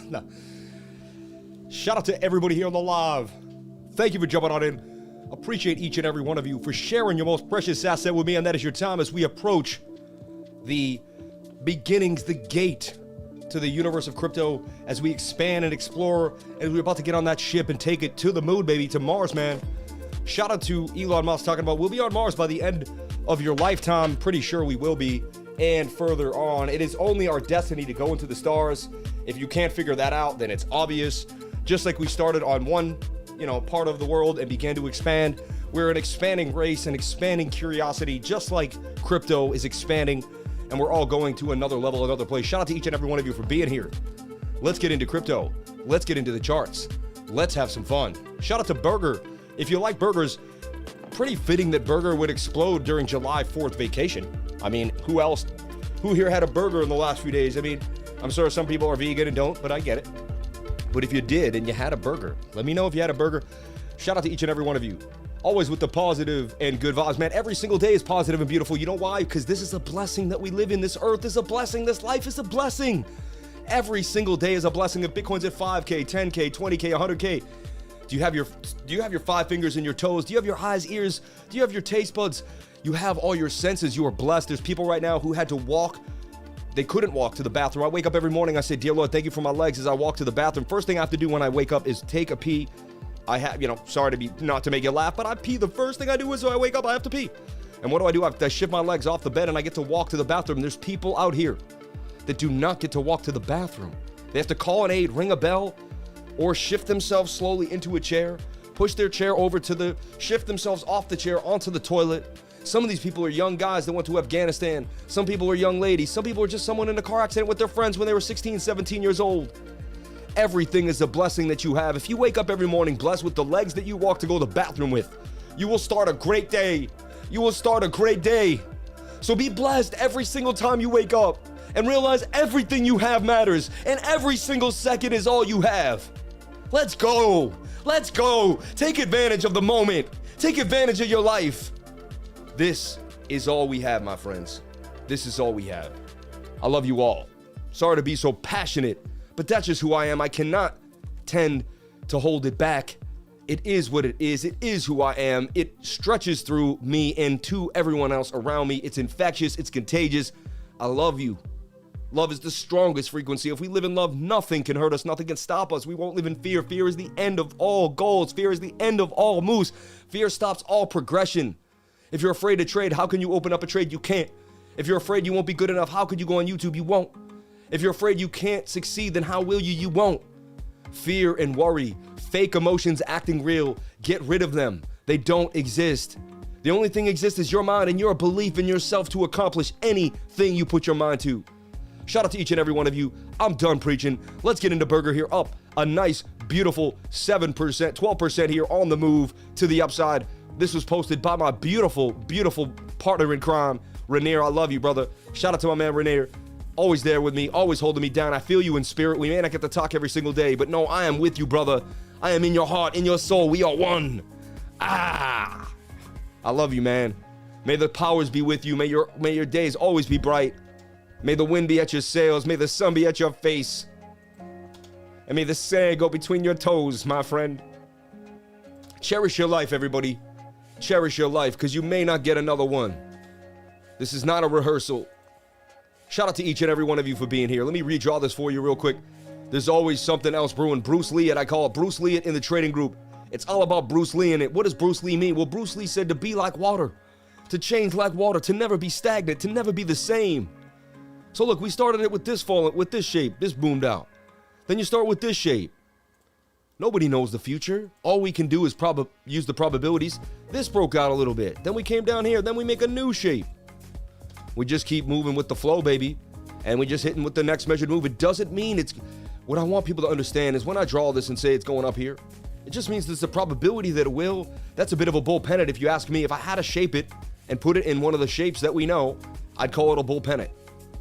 No. Shout out to everybody here on the live. Thank you for jumping on in. Appreciate each and every one of you for sharing your most precious asset with me, and that is your time as we approach the beginnings, the gate to the universe of crypto, as we expand and explore, and we're about to get on that ship and take it to the moon, baby, to Mars, man. Shout out to Elon Musk talking about we'll be on Mars by the end of your lifetime. Pretty sure we will be, and further on. It is only our destiny to go into the stars. If you can't figure that out, then it's obvious. Just like we started on one, part of the world and began to expand, we're an expanding race, an expanding curiosity, just like crypto is expanding, and we're all going to another level, another place. Shout out to each and every one of you for being here. Let's get into crypto. Let's get into the charts. Let's have some fun. Shout out to Burger. If you like burgers, pretty fitting that Burger would explode during July 4th vacation. I mean, who here had a burger in the last few days? I mean, I'm sure some people are vegan and don't, but I get it. But if you did and you had a burger, let me know if you had a burger. Shout out to each and every one of you. Always with the positive and good vibes, man. Every single day is positive and beautiful. You know why? Because this is a blessing that we live in. This earth is a blessing. This life is a blessing. Every single day is a blessing. If Bitcoin's at 5K, 10K, 20K, 100K, do you have your 5 fingers in your toes? Do you have your eyes, ears? Do you have your taste buds? You have all your senses. You are blessed. There's people right now who had to walk. They couldn't walk to the bathroom. I wake up every morning. I say, dear Lord, thank you for my legs as I walk to the bathroom. First thing I have to do when I wake up is take a pee. I have, sorry to be, not to make you laugh, but I pee. The first thing I do is when I wake up, I have to pee. And what do? I shift my legs off the bed and I get to walk to the bathroom. There's people out here that do not get to walk to the bathroom. They have to call an aide, ring a bell, or shift themselves slowly into a chair, push their chair over shift themselves off the chair onto the toilet. Some of these people are young guys that went to Afghanistan. Some people are young ladies. Some people are just someone in a car accident with their friends when they were 16, 17 years old. Everything is a blessing that you have. If you wake up every morning blessed with the legs that you walk to go to the bathroom with, you will start a great day. You will start a great day. So be blessed every single time you wake up and realize everything you have matters and every single second is all you have. Let's go. Let's go. Take advantage of the moment. Take advantage of your life. This is all we have, my friends. This is all we have. I love you all. Sorry to be so passionate, but that's just who I am. I cannot tend to hold it back. It is what it is. It is who I am. It stretches through me and to everyone else around me. It's infectious. It's contagious. I love you. Love is the strongest frequency. If we live in love, nothing can hurt us. Nothing can stop us. We won't live in fear. Fear is the end of all goals. Fear is the end of all moves. Fear stops all progression. If you're afraid to trade, how can you open up a trade? You can't. If you're afraid you won't be good enough, how could you go on YouTube? You won't. If you're afraid you can't succeed, then how will you? You won't. Fear and worry, Fake emotions acting real. Get rid of them. They don't exist. The only thing exists is your mind and your belief in yourself to accomplish anything you put your mind to. Shout out to each and every one of you. I'm done preaching. Let's get into Burger here. Up a nice, beautiful 7%, 12% here on the move to the upside. This was posted by my beautiful, beautiful partner in crime, Rainier. I love you, brother. Shout out to my man, Rainier. Always there with me, always holding me down. I feel you in spirit. We may not get to talk every single day, but no, I am with you, brother. I am in your heart, in your soul. We are one. I love you, man. May the powers be with you. May your days always be bright. May the wind be at your sails. May the sun be at your face. And may the sand go between your toes, my friend. Cherish your life, everybody. Cherish your life, because you may not get another one. This is not a rehearsal. Shout out to each and every one of you for being here. Let me redraw this for you real quick. There's always something else brewing. Bruce Lee, I call it Bruce Lee in the trading group. It's all about Bruce Lee in it. What does Bruce Lee mean? Well, Bruce Lee said to be like water, to change like water, to never be stagnant, to never be the same. So look, we started it with this shape. This boomed out. Then you start with this shape. Nobody knows the future. All we can do is use the probabilities. This broke out a little bit. Then we came down here. Then we make a new shape. We just keep moving with the flow, baby. And we just hitting with the next measured move. It doesn't mean it's... What I want people to understand is when I draw this and say it's going up here, it just means there's a probability that it will. That's a bit of a bull pennant. If you ask me, if I had to shape it and put it in one of the shapes that we know, I'd call it a bull pennant.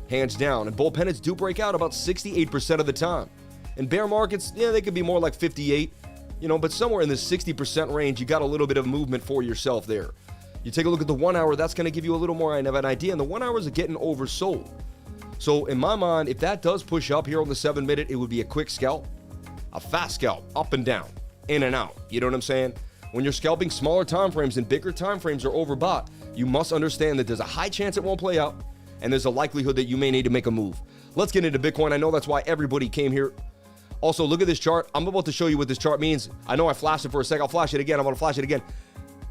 Hands down. And bull pennants do break out about 68% of the time. In bear markets, yeah, they could be more like 58, but somewhere in the 60% range, you got a little bit of movement for yourself there. You take a look at the 1 hour, that's going to give you a little more of an idea. And the 1 hours are getting oversold. So in my mind, if that does push up here on the 7 minute, it would be a quick scalp, a fast scalp, up and down, in and out. You know what I'm saying? When you're scalping smaller time frames and bigger time frames are overbought, you must understand that there's a high chance it won't play out, and there's a likelihood that you may need to make a move. Let's get into Bitcoin. I know that's why everybody came here. Also, look at this chart. I'm about to show you what this chart means. I know I flashed it for a sec. I'll flash it again. I'm going to flash it again.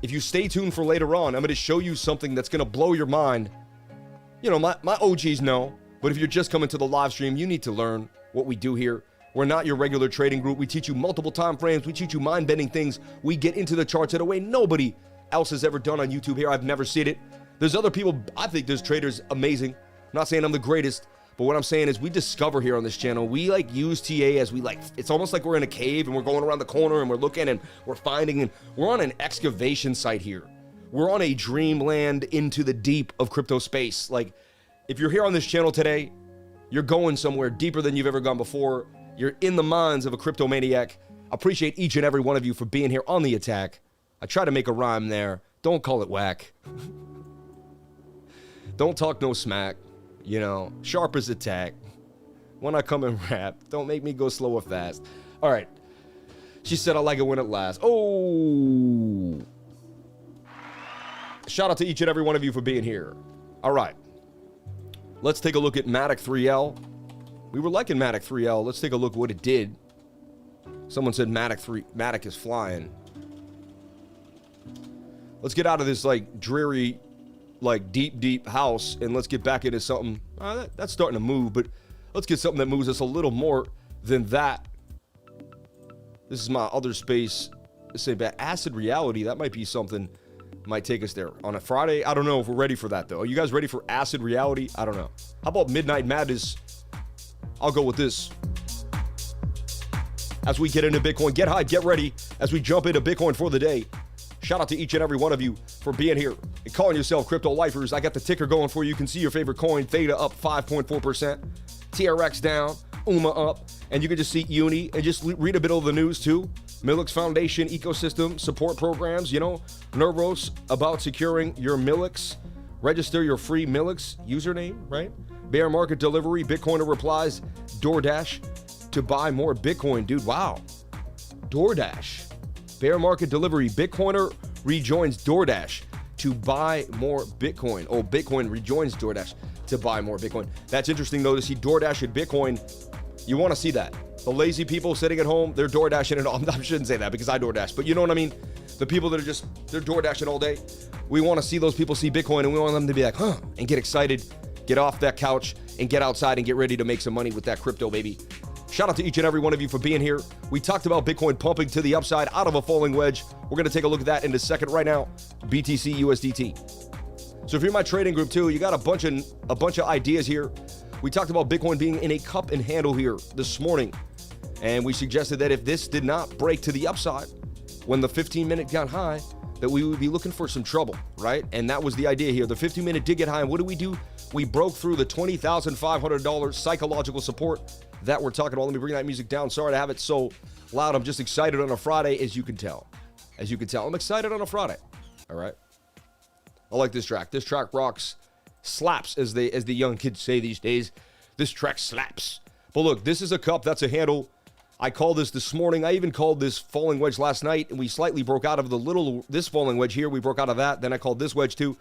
If you stay tuned for later on, I'm going to show you something that's going to blow your mind. My OGs know, but if you're just coming to the live stream, you need to learn what we do here. We're not your regular trading group. We teach you multiple time frames. We teach you mind-bending things. We get into the charts in a way nobody else has ever done on YouTube here. I've never seen it. There's other people. I think there's traders amazing. I'm not saying I'm the greatest. But what I'm saying is we discover here on this channel, we use TA as it's almost like we're in a cave and we're going around the corner and we're looking and we're finding, and we're on an excavation site here. We're on a dreamland into the deep of crypto space. Like, if you're here on this channel today, you're going somewhere deeper than you've ever gone before. You're in the minds of a crypto maniac. I appreciate each and every one of you for being here on the attack. I try to make a rhyme there. Don't call it whack. Don't talk no smack. Sharp as attack. When I come and rap, don't make me go slow or fast. All right. She said, I like it when it lasts. Oh. Shout out to each and every one of you for being here. All right. Let's take a look at MATIC 3L. We were liking MATIC 3L. Let's take a look at what it did. Someone said MATIC is flying. Let's get out of this dreary deep house, and let's get back into something that's starting to move, but let's get something that moves us a little more than that. This is my other space. Let's say about acid reality. That might be something, might take us there on a Friday. I don't know if we're ready for that though. Are you guys ready for acid reality? I don't know. How about Midnight Madness? I'll go with this. As we get into Bitcoin, get hyped, get ready as we jump into Bitcoin for the day. Shout out to each and every one of you for being here and calling yourself crypto lifers. I got the ticker going for you. You can see your favorite coin, Theta up 5.4%, TRX down, UMA up, and you can just see Uni and just read a bit of the news too. Milix Foundation ecosystem support programs, Nervos about securing your Milix. Register your free Milix username, right? Bear market delivery, Bitcoiner replies, DoorDash to buy more Bitcoin. Dude, wow. DoorDash. Bear market delivery, Bitcoiner rejoins DoorDash to buy more Bitcoin. Oh, Bitcoin rejoins DoorDash to buy more Bitcoin. That's interesting though, to see DoorDash and Bitcoin. You want to see that. The lazy people sitting at home, they're DoorDashing it all. I shouldn't say that because I DoorDash, but you know what I mean? The people that are they're DoorDashing all day. We want to see those people see Bitcoin, and we want them to be like, huh, and get excited, get off that couch and get outside and get ready to make some money with that crypto, baby. Shout out to each and every one of you for being here. We talked about Bitcoin pumping to the upside out of a falling wedge. We're going to take a look at that in a second. Right now, BTC USDT. So if you're in my trading group too, you got a bunch of ideas here. We talked about Bitcoin being in a cup and handle here this morning, and we suggested that if this did not break to the upside when the 15-minute got high, that we would be looking for some trouble, right? And that was the idea here. The 15-minute did get high, and what do? We broke through the $20,500 psychological support that we're talking about. Let me bring that music down. Sorry to have it so loud. I'm just excited on a Friday, as you can tell. I'm excited on a Friday. All right. I like this track. This track rocks, slaps, as the young kids say these days. This track slaps. But look, this is a cup. That's a handle. I called this morning. I even called this falling wedge last night, and we slightly broke out of this falling wedge here. We broke out of that. Then I called this wedge too.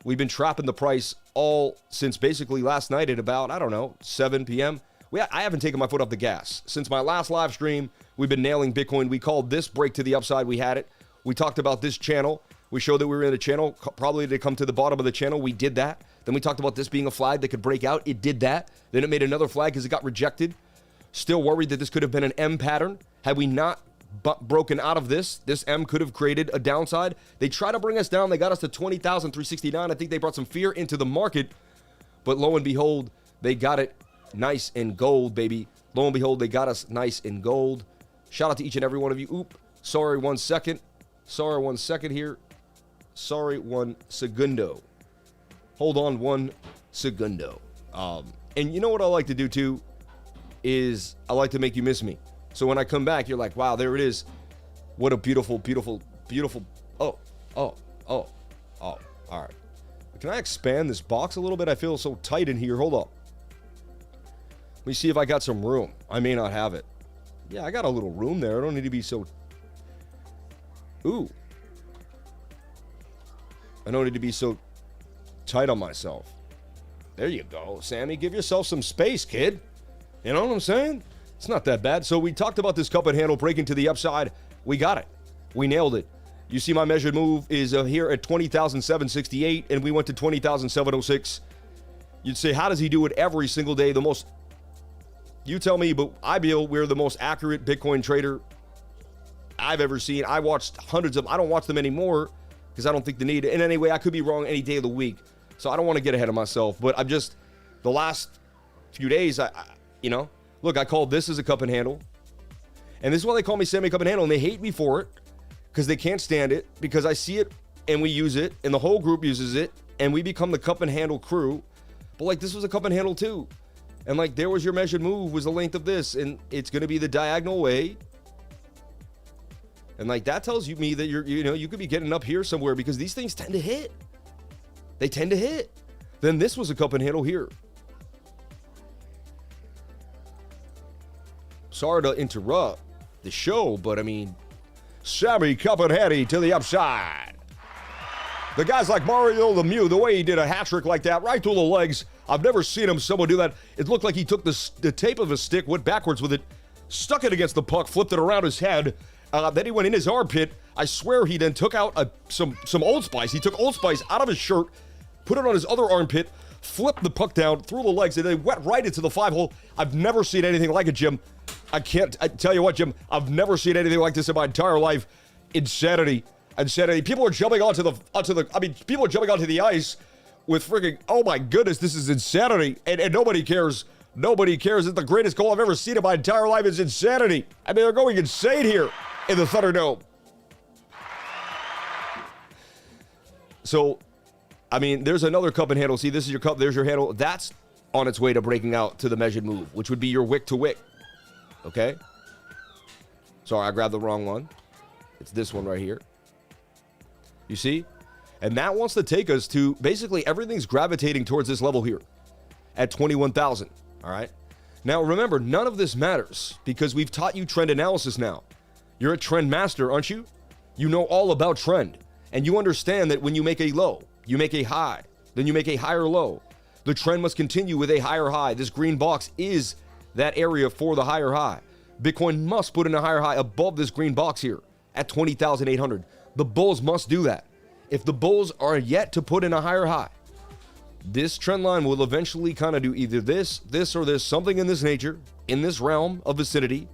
We've been trapping the price all since basically last night at about, I don't know, 7 p.m. I haven't taken my foot off the gas. Since my last live stream, we've been nailing Bitcoin. We called this break to the upside. We had it. We talked about this channel. We showed that we were in a channel, probably to come to the bottom of the channel. We did that. Then we talked about this being a flag that could break out. It did that. Then it made another flag because it got rejected. Still worried that this could have been an M pattern. Had we not broken out of this M could have created a downside. They tried to bring us down. They got us to 20,369. I think they brought some fear into the market. But lo and behold, they got it nice in gold, baby. Lo and behold, they got us nice in gold. Shout out to each and every one of you. Oop. Sorry, 1 second. Sorry, 1 second here. Sorry, 1 segundo. Hold on 1 segundo. And you know what I like to do too is I like to make you miss me. So when I come back, you're like, wow, there it is. What a beautiful, beautiful, beautiful. Oh, all right. Can I expand this box a little bit? I feel so tight in here. Hold up. Let me see if I got some room. I may not have it. Yeah, I got a little room there. I don't need to be so... Ooh. I don't need to be so tight on myself. There you go, Sammy. Give yourself some space, kid. You know what I'm saying? It's not that bad. So we talked about this cup and handle breaking to the upside. We got it. We nailed it. You see my measured move is here at 20,768, and we went to 20,706. You'd say, how does he do it every single day? You tell me, but I feel we're the most accurate Bitcoin trader I've ever seen. I watched hundreds of them. I don't watch them anymore because I don't think the need. And anyway, I could be wrong any day of the week. So I don't want to get ahead of myself. But I'm just, the last few days, look, I called this as a cup and handle. And this is why they call me Sammy Cup and Handle. And they hate me for it because they can't stand it, because I see it and we use it and the whole group uses it and we become the cup and handle crew. But like, this was a cup and handle too. And like, there was your measured move was the length of this, and it's going to be the diagonal way. And like, that tells me that you could be getting up here somewhere, because these things tend to hit. They tend to hit. Then this was a cup and handle here. Sorry to interrupt the show, but I mean, Sammy Cup and Handle to the upside. The guys like Mario Lemieux, the way he did a hat trick like that right through the legs, I've never seen someone do that. It looked like he took the tape of a stick, went backwards with it, stuck it against the puck, flipped it around his head. Then he went in his armpit. I swear he then took out some Old Spice. He took Old Spice out of his shirt, put it on his other armpit, flipped the puck down through the legs, and then went right into the 5-hole. I've never seen anything like it, Jim. I tell you what, Jim, I've never seen anything like this in my entire life. Insanity. People are jumping onto the ice with freaking, oh my goodness, this is insanity. And nobody cares. Nobody cares. It's the greatest goal I've ever seen in my entire life. It's insanity. I mean, they're going insane here in the Thunderdome. So, I mean, there's another cup and handle. See, this is your cup. There's your handle. That's on its way to breaking out to the measured move, which would be your wick to wick. Okay? Sorry, I grabbed the wrong one. It's this one right here. You see? And that wants to take us to, basically, everything's gravitating towards this level here at 21,000. All right? Now, remember, none of this matters because we've taught you trend analysis now. You're a trend master, aren't you? You know all about trend. And you understand that when you make a low, you make a high, then you make a higher low. The trend must continue with a higher high. This green box is that area for the higher high. Bitcoin must put in a higher high above this green box here at 20,800. The bulls must do that. If the bulls are yet to put in a higher high, This trend line will eventually kind of do either this, or this, something in this nature, in this realm of vicinity.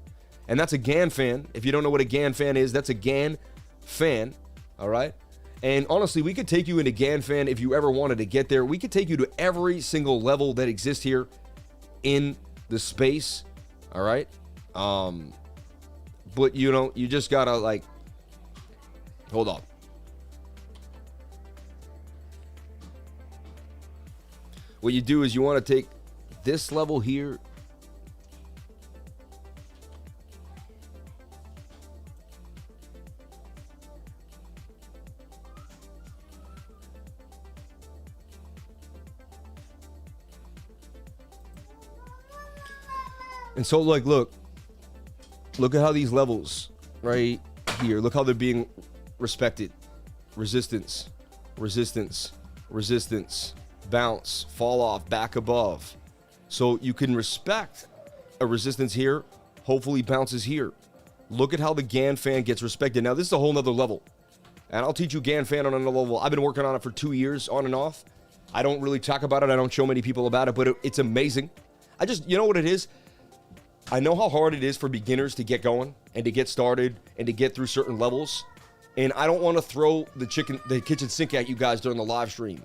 And that's a GAN fan. If you don't know what a GAN fan is, that's a GAN fan, all right? And honestly, we could take you into GAN fan if you ever wanted to get there. We could take you to every single level that exists here in the space, all right? But, you know, you just gotta, like, hold on. What you do is you want to take this level here. And so, like, look at how these levels right here, look how they're being respected. Resistance, resistance, resistance, bounce, fall off, back above. So you can respect a resistance here, hopefully bounces here. Look at how the GAN fan gets respected. Now, this is a whole nother level. And I'll teach you GAN fan on another level. I've been working on it for 2 years, on and off. I don't really talk about it. I don't show many people about it, but it's amazing. I you know what it is? I know how hard it is for beginners to get going and to get started and to get through certain levels. And I don't want to throw the kitchen sink at you guys during the live stream.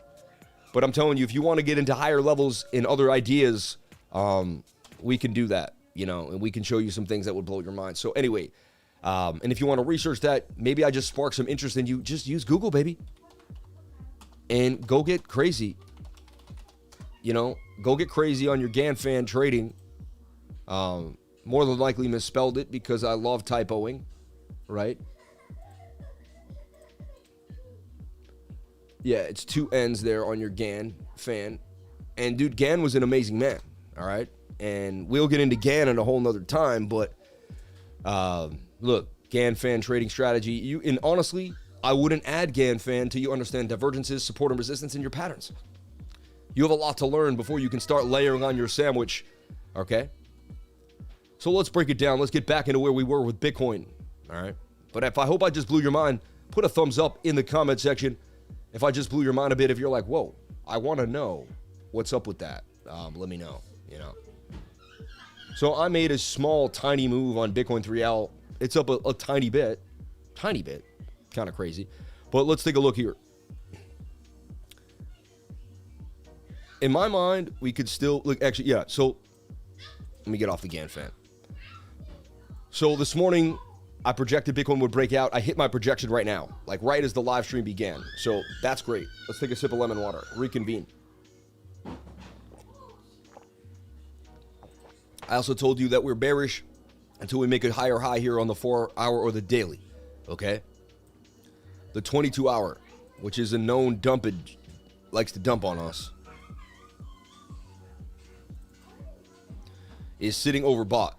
But I'm telling you, if you want to get into higher levels and other ideas, we can do that, you know, and we can show you some things that would blow your mind. So anyway, and if you want to research that, maybe I just spark some interest in you, just use Google, baby. And go get crazy. You know, go get crazy on your GAN fan trading. More than likely misspelled it because I love typoing, right? Yeah, it's 2 N's there on your GAN fan. And dude, GAN was an amazing man, all right? And we'll get into GAN in a whole nother time, but look, GAN fan trading strategy. And honestly, I wouldn't add GAN fan till you understand divergences, support and resistance in your patterns. You have a lot to learn before you can start layering on your sandwich, okay? So let's break it down. Let's get back into where we were with Bitcoin, all right? But if I hope I just blew your mind, put a thumbs up in the comment section. If I just blew your mind a bit, if you're like, whoa, I want to know what's up with that, let me know, you know. So I made a small, tiny move on Bitcoin 3L. It's up a tiny bit, kind of crazy. But let's take a look here. In my mind, we could still, look, actually, yeah, so let me get off the GAN fan. So this morning, I projected Bitcoin would break out. I hit my projection right now, like right as the live stream began. So that's great. Let's take a sip of lemon water, reconvene. I also told you that we're bearish until we make a higher high here on the 4-hour or the daily, okay? The 22-hour, which is a known dumpage, likes to dump on us, is sitting overbought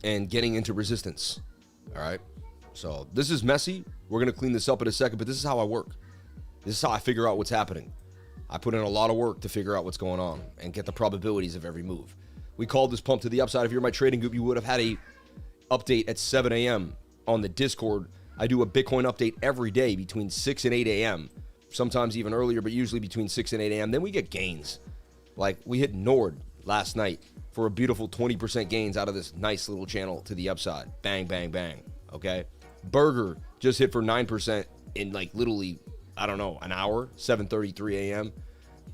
and getting into resistance, all right? So this is messy. We're going to clean this up in a second, but this is how I work. This is how I figure out what's happening. I put in a lot of work to figure out what's going on and get the probabilities of every move. We called this pump to the upside. If you're my trading group, you would have had a update at 7 a.m. on the Discord. I do a Bitcoin update every day between 6 and 8 a.m., sometimes even earlier, but usually between 6 and 8 a.m. Then we get gains. Like we hit Nord last night for a beautiful 20% gains out of this nice little channel to the upside. Bang, bang, bang, okay? Burger just hit for 9% in like literally, I don't know, an hour, 7:33 a.m.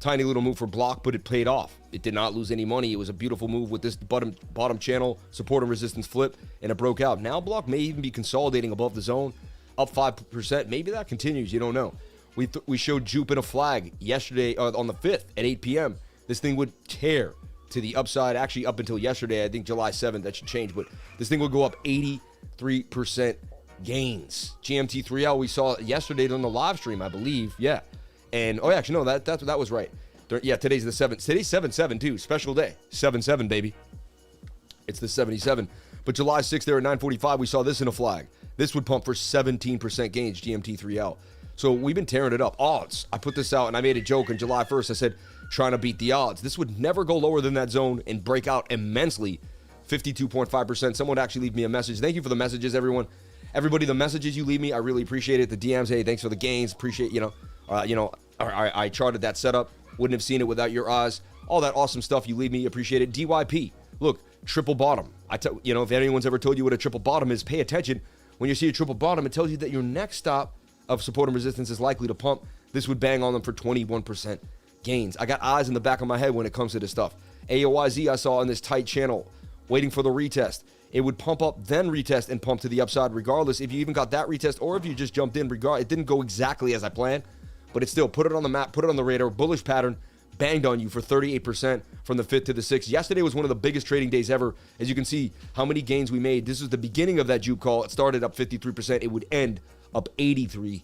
Tiny little move for Block, but it paid off. It did not lose any money. It was a beautiful move with this bottom channel, support and resistance flip, and it broke out. Now Block may even be consolidating above the zone, up 5%. Maybe that continues. You don't know. We showed Jupe in a flag yesterday on the 5th at 8 p.m. This thing would tear to the upside, actually up until yesterday, I think July 7th, that should change, but this thing would go up 83% gains. GMT3L we saw yesterday on the live stream, I believe, yeah. And, oh, actually, no, that was right. Yeah, today's the 7th. Today's 7/7, too, special day. 7/7, baby. It's the 77. But July 6th there at 9:45, we saw this in a flag. This would pump for 17% gains, GMT3L. So we've been tearing it up. Odds. I put this out, and I made a joke on July 1st. I said, trying to beat the odds. This would never go lower than that zone and break out immensely, 52.5%. Someone actually leave me a message. Thank you for the messages, everyone. Everybody, the messages you leave me, I really appreciate it. The DMs, hey, thanks for the gains. Appreciate, I charted that setup. Wouldn't have seen it without your eyes. All that awesome stuff you leave me, appreciate it. DYP, look, triple bottom. You know, if anyone's ever told you what a triple bottom is, pay attention. When you see a triple bottom, it tells you that your next stop of support and resistance is likely to pump. This would bang on them for 21% gains. I got eyes in the back of my head when it comes to this stuff. AOYZ I saw in this tight channel, waiting for the retest. It would pump up, then retest, and pump to the upside regardless. If you even got that retest, or if you just jumped in, it didn't go exactly as I planned, but it still put it on the map, put it on the radar. Bullish pattern, banged on you for 38% from the 5th to the 6th. Yesterday was one of the biggest trading days ever. As you can see how many gains we made. This was the beginning of that Jupe call. It started up 53%. It would end up 83%.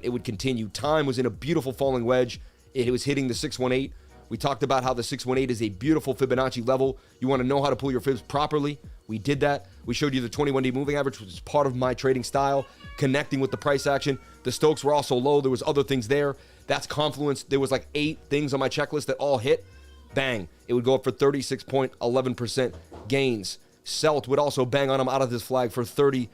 It would continue. Time was in a beautiful falling wedge. It was hitting the 618. We talked about how the 618 is a beautiful Fibonacci level. You want to know how to pull your fibs properly. We did that. We showed you the 21-day moving average, which is part of my trading style, connecting with the price action. The Stokes were also low. There was other things there. That's confluence. There was like 8 things on my checklist that all hit. Bang. It would go up for 36.11% gains. CELT would also bang on them out of this flag for 30%.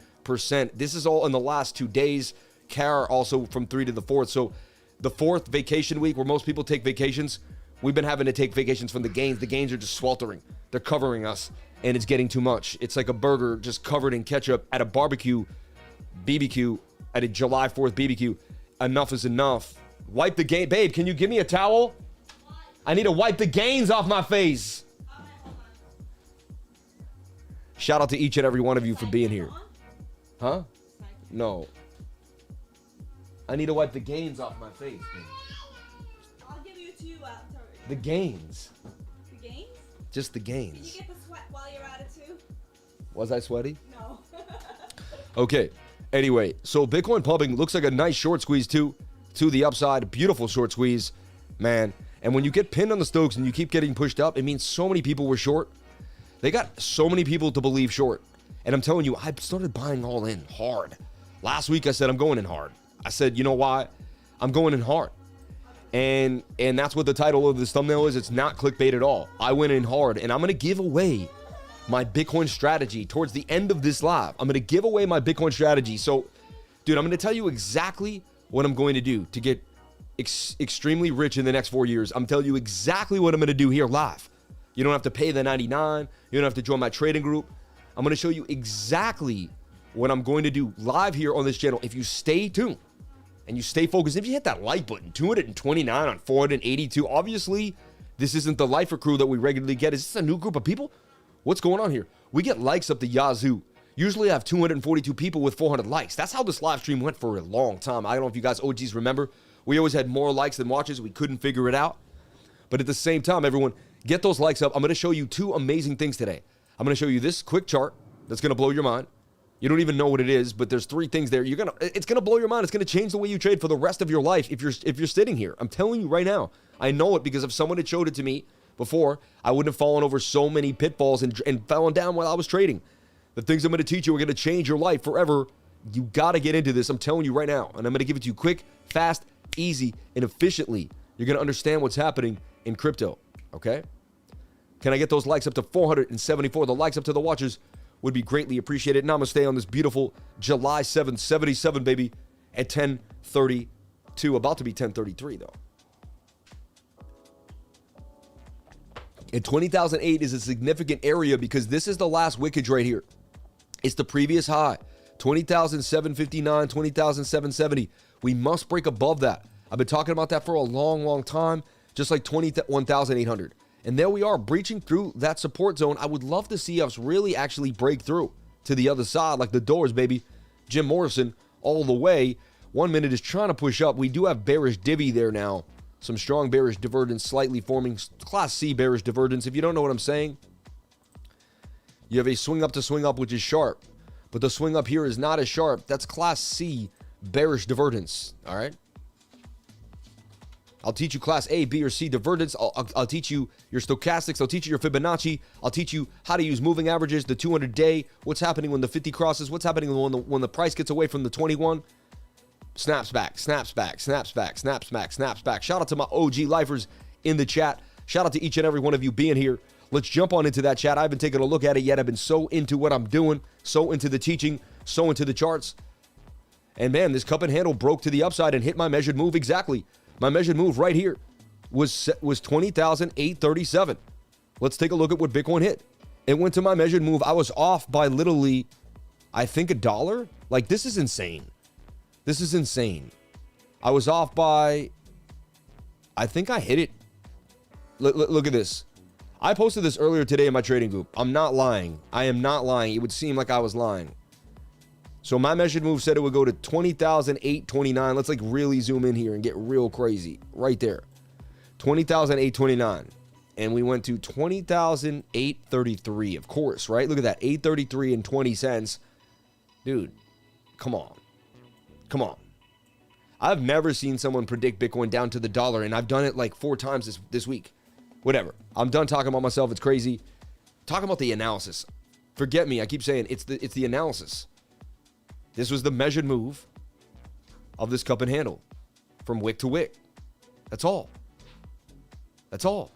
This is all in the last 2 days. CAR also from 3 to the 4th. So the 4th vacation week where most people take vacations, we've been having to take vacations from the gains. The gains are just sweltering. They're covering us, and it's getting too much. It's like a burger just covered in ketchup at a BBQ, at a July 4th BBQ. Enough is enough. Wipe the gain. Babe, can you give me a towel? I need to wipe the gains off my face. Shout out to each and every one of you for being here. Huh? No. I need to wipe the gains off my face, babe. I'll give you 2 The gains. The gains? Just the gains. Can you get the sweat while you're at it too? Was I sweaty? No. Okay. Anyway, so Bitcoin pumping looks like a nice short squeeze too, to the upside. Beautiful short squeeze, man. And when you get pinned on the Stokes and you keep getting pushed up, it means so many people were short. They got so many people to believe short. And I'm telling you, I started buying all in hard. Last week I said I'm going in hard. I said, you know why? I'm going in hard. And that's what the title of this thumbnail is. It's not clickbait at all. I went in hard, and I'm going to give away my Bitcoin strategy towards the end of this live. I'm going to give away my Bitcoin strategy. So, dude, I'm going to tell you exactly what I'm going to do to get extremely rich in the next 4 years. I'm telling you exactly what I'm going to do here live. You don't have to pay the $99. You don't have to join my trading group. I'm going to show you exactly what I'm going to do live here on this channel. If you stay tuned and you stay focused, if you hit that like button, 229 on 482, obviously this isn't the lifer crew that we regularly get. Is this a new group of people? What's going on here? We get likes up the yazoo. Usually I have 242 people with 400 likes. That's how this live stream went for a long time. I don't know if you guys OGs remember. We always had more likes than watches. We couldn't figure it out. But at the same time, everyone, get those likes up. I'm going to show you 2 amazing things today. I'm going to show you this quick chart that's going to blow your mind. You don't even know what it is, but there's 3 things there. It's going to blow your mind. It's going to change the way you trade for the rest of your life if you're sitting here. I'm telling you right now. I know it because if someone had showed it to me before, I wouldn't have fallen over so many pitfalls and fallen down while I was trading. The things I'm going to teach you are going to change your life forever. You got to get into this. I'm telling you right now. And I'm going to give it to you quick, fast, easy, and efficiently. You're going to understand what's happening in crypto. Okay? Can I get those likes up to 474? The likes up to the watchers would be greatly appreciated. Namaste on this beautiful July 7th, 77, baby, at 10:32. About to be 10:33, though. And 20,008 is a significant area because this is the last wickage right here. It's the previous high, 20,759, 20,770. We must break above that. I've been talking about that for a long, long time, just like 21,800. And there we are, breaching through that support zone. I would love to see us really actually break through to the other side, like the doors, baby. Jim Morrison all the way. 1 minute is trying to push up. We do have bearish divvy there now. Some strong bearish divergence slightly forming. Class C bearish divergence. If you don't know what I'm saying, you have a swing up to swing up, which is sharp. But the swing up here is not as sharp. That's Class C bearish divergence. All right? I'll teach you Class A, B, or C divergence. I'll teach you your stochastics. I'll teach you your Fibonacci. I'll teach you how to use moving averages, the 200-day, what's happening when the 50 crosses, what's happening when the price gets away from the 21. Snaps back, snaps back, snaps back, snaps back, snaps back. Shout out to my OG lifers in the chat. Shout out to each and every one of you being here. Let's jump on into that chat. I haven't taken a look at it yet. I've been so into what I'm doing, so into the teaching, so into the charts. And man, this cup and handle broke to the upside and hit my measured move exactly. My measured move right here. was 20,837. Let's take a look at what Bitcoin hit. It went to my measured move. I was off by literally, I think, $1. Like, this is insane. This is insane. I was off by, I think I hit it. Look at this. I posted this earlier today in my trading group. I'm not lying. I am not lying. It would seem like I was lying. So my measured move said it would go to 20,829. Let's like really zoom in here and get real crazy. Right there. 20,829. And we went to 20,833, of course, right? Look at that. 833 and 20 cents. Dude, come on. Come on. I've never seen someone predict Bitcoin down to the dollar, and I've done it like 4 times this week. Whatever. I'm done talking about myself. It's crazy. Talking about the analysis. Forget me. I keep saying it's the analysis. This was the measured move of this cup and handle from wick to wick. That's all. That's all.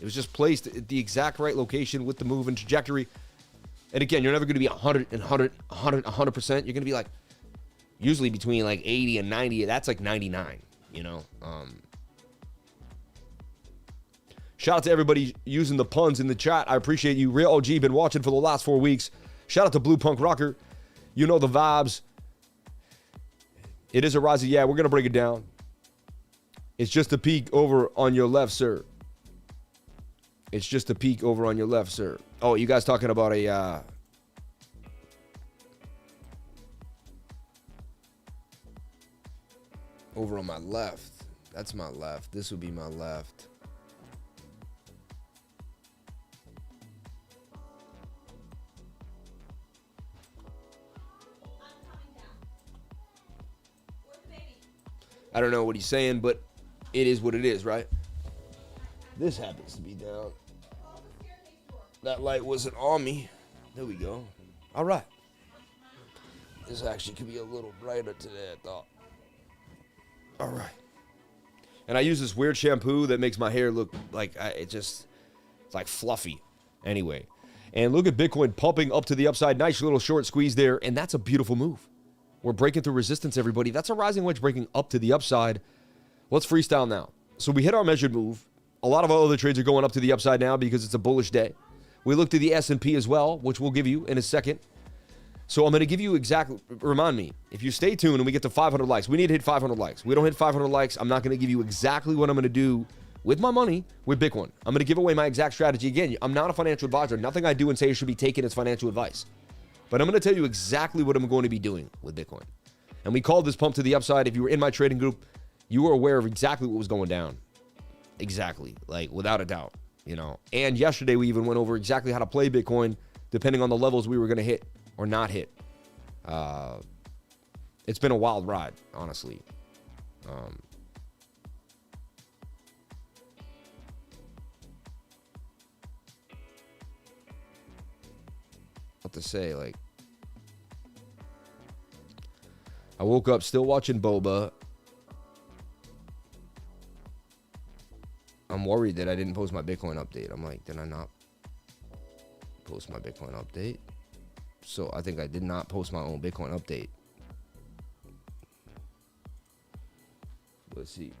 It was just placed at the exact right location with the move and trajectory. And again, you're never going to be 100%. You're going to be like usually between like 80 and 90. That's like 99, you know. Shout out to everybody using the puns in the chat. I appreciate you. Real OG, been watching for the last 4 weeks. Shout out to Blue Punk Rocker. You know the vibes. It is a rising. Yeah, we're going to break it down. It's just a peak over on your left, sir. It's just a peak over on your left, sir. Oh, you guys talking about a... over on my left. That's my left. This would be my left. I don't know what he's saying, but it is what it is, right? This happens to be down. That light wasn't on me. There we go. All right. This actually could be a little brighter today, I thought. All right. And I use this weird shampoo that makes my hair look like it's like fluffy. Anyway. And look at Bitcoin pumping up to the upside. Nice little short squeeze there. And that's a beautiful move. We're breaking through resistance, everybody. That's a rising wedge breaking up to the upside. Let's freestyle now. So we hit our measured move. A lot of our other trades are going up to the upside now because it's a bullish day. We looked at the S&P as well, which we'll give you in a second. So I'm going to give you exactly, remind me, if you stay tuned and we get to 500 likes, we need to hit 500 likes. We don't hit 500 likes, I'm not going to give you exactly what I'm going to do with my money with Bitcoin. I'm going to give away my exact strategy. Again, I'm not a financial advisor. Nothing I do and say should be taken as financial advice. But I'm going to tell you exactly what I'm going to be doing with Bitcoin. And we called this pump to the upside. If you were in my trading group, you were aware of exactly what was going down. Exactly. Like, without a doubt, you know. And yesterday, we even went over exactly how to play Bitcoin, depending on the levels we were going to hit or not hit. It's been a wild ride, honestly. What to say, like, I woke up still watching Boba. I'm worried that I didn't post my Bitcoin update. I'm like, did I not post my Bitcoin update? So I think I did not post my own Bitcoin update. Let's see.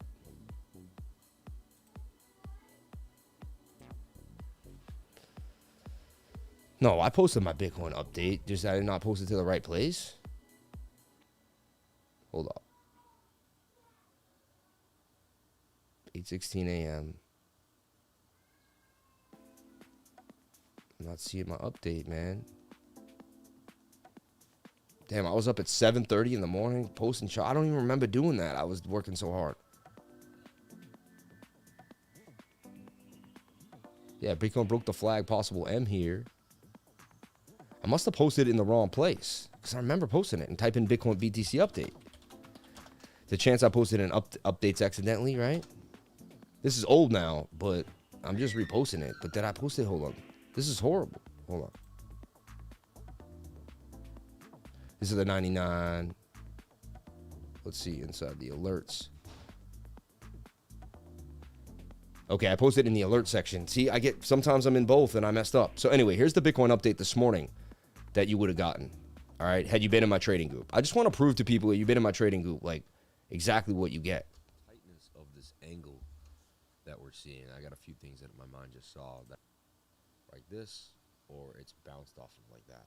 No, I posted my Bitcoin update. Just I did not post it to the right place. Hold up. 8:16 a.m. I'm not seeing my update, man. Damn, I was up at 7:30 in the morning posting chart. I don't even remember doing that. I was working so hard. Yeah, Bitcoin broke the flag, possible M here. I must have posted it in the wrong place because I remember posting it and type in Bitcoin BTC update. The chance I posted in updates accidentally, right? This is old now, but I'm just reposting it. But did I post it? Hold on. This is horrible. Hold on. This is the 99. Let's see inside the alerts. Okay, I posted in the alert section. See, sometimes I'm in both and I messed up. So anyway, here's the Bitcoin update this morning that you would have gotten. All right, had you been in my trading group. I just want to prove to people that you've been in my trading group, like, exactly what you get. Tightness of this angle. that we're seeing. I got a few things that my mind just saw that like this, or it's bounced off of like that.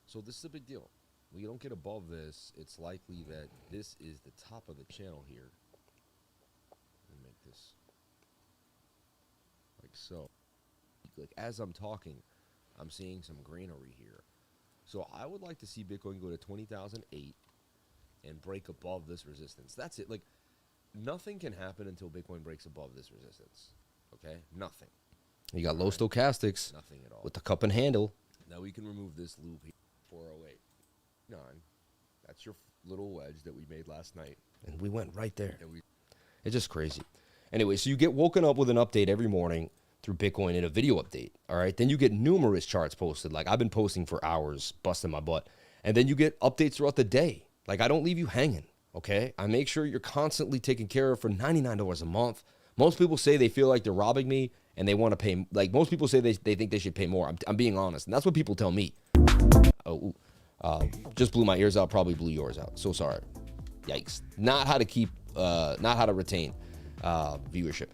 So this is a big deal. We don't get above this, it's likely that this is the top of the channel here. Let me make this like so. Like as I'm talking, I'm seeing some greenery here. So I would like to see Bitcoin go to 20,008 and break above this resistance. That's it. Like nothing can happen until Bitcoin breaks above this resistance. Okay? Nothing. You got low stochastics. Nothing at all. With the cup and handle. Now we can remove this loop here. 408. 9. That's your little wedge that we made last night. And we went right there. And It's just crazy. Anyway, so you get woken up with an update every morning through Bitcoin and a video update. All right. Then you get numerous charts posted. Like I've been posting for hours, busting my butt. And then you get updates throughout the day. Like I don't leave you hanging. Okay. I make sure you're constantly taken care of for $99 a month. Most people say they feel like they're robbing me and they want to pay. Like most people say they think they should pay more. I'm being honest. And that's what people tell me. Oh, just blew my ears out. Probably blew yours out. So sorry. Yikes. Not how to retain viewership.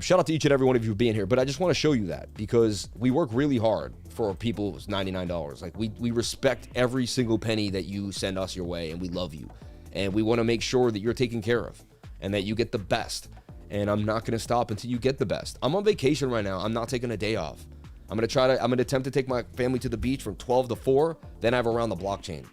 Shout out to each and every one of you for being here, but I just want to show you that because we work really hard for people's $99. Like we respect every single penny that you send us your way, and we love you, and we want to make sure that you're taken care of and that you get the best. And I'm not going to stop until you get the best. I'm on vacation right now. I'm not taking a day off. I'm going to attempt to take my family to the beach from 12 to 4. Then I have around the blockchain.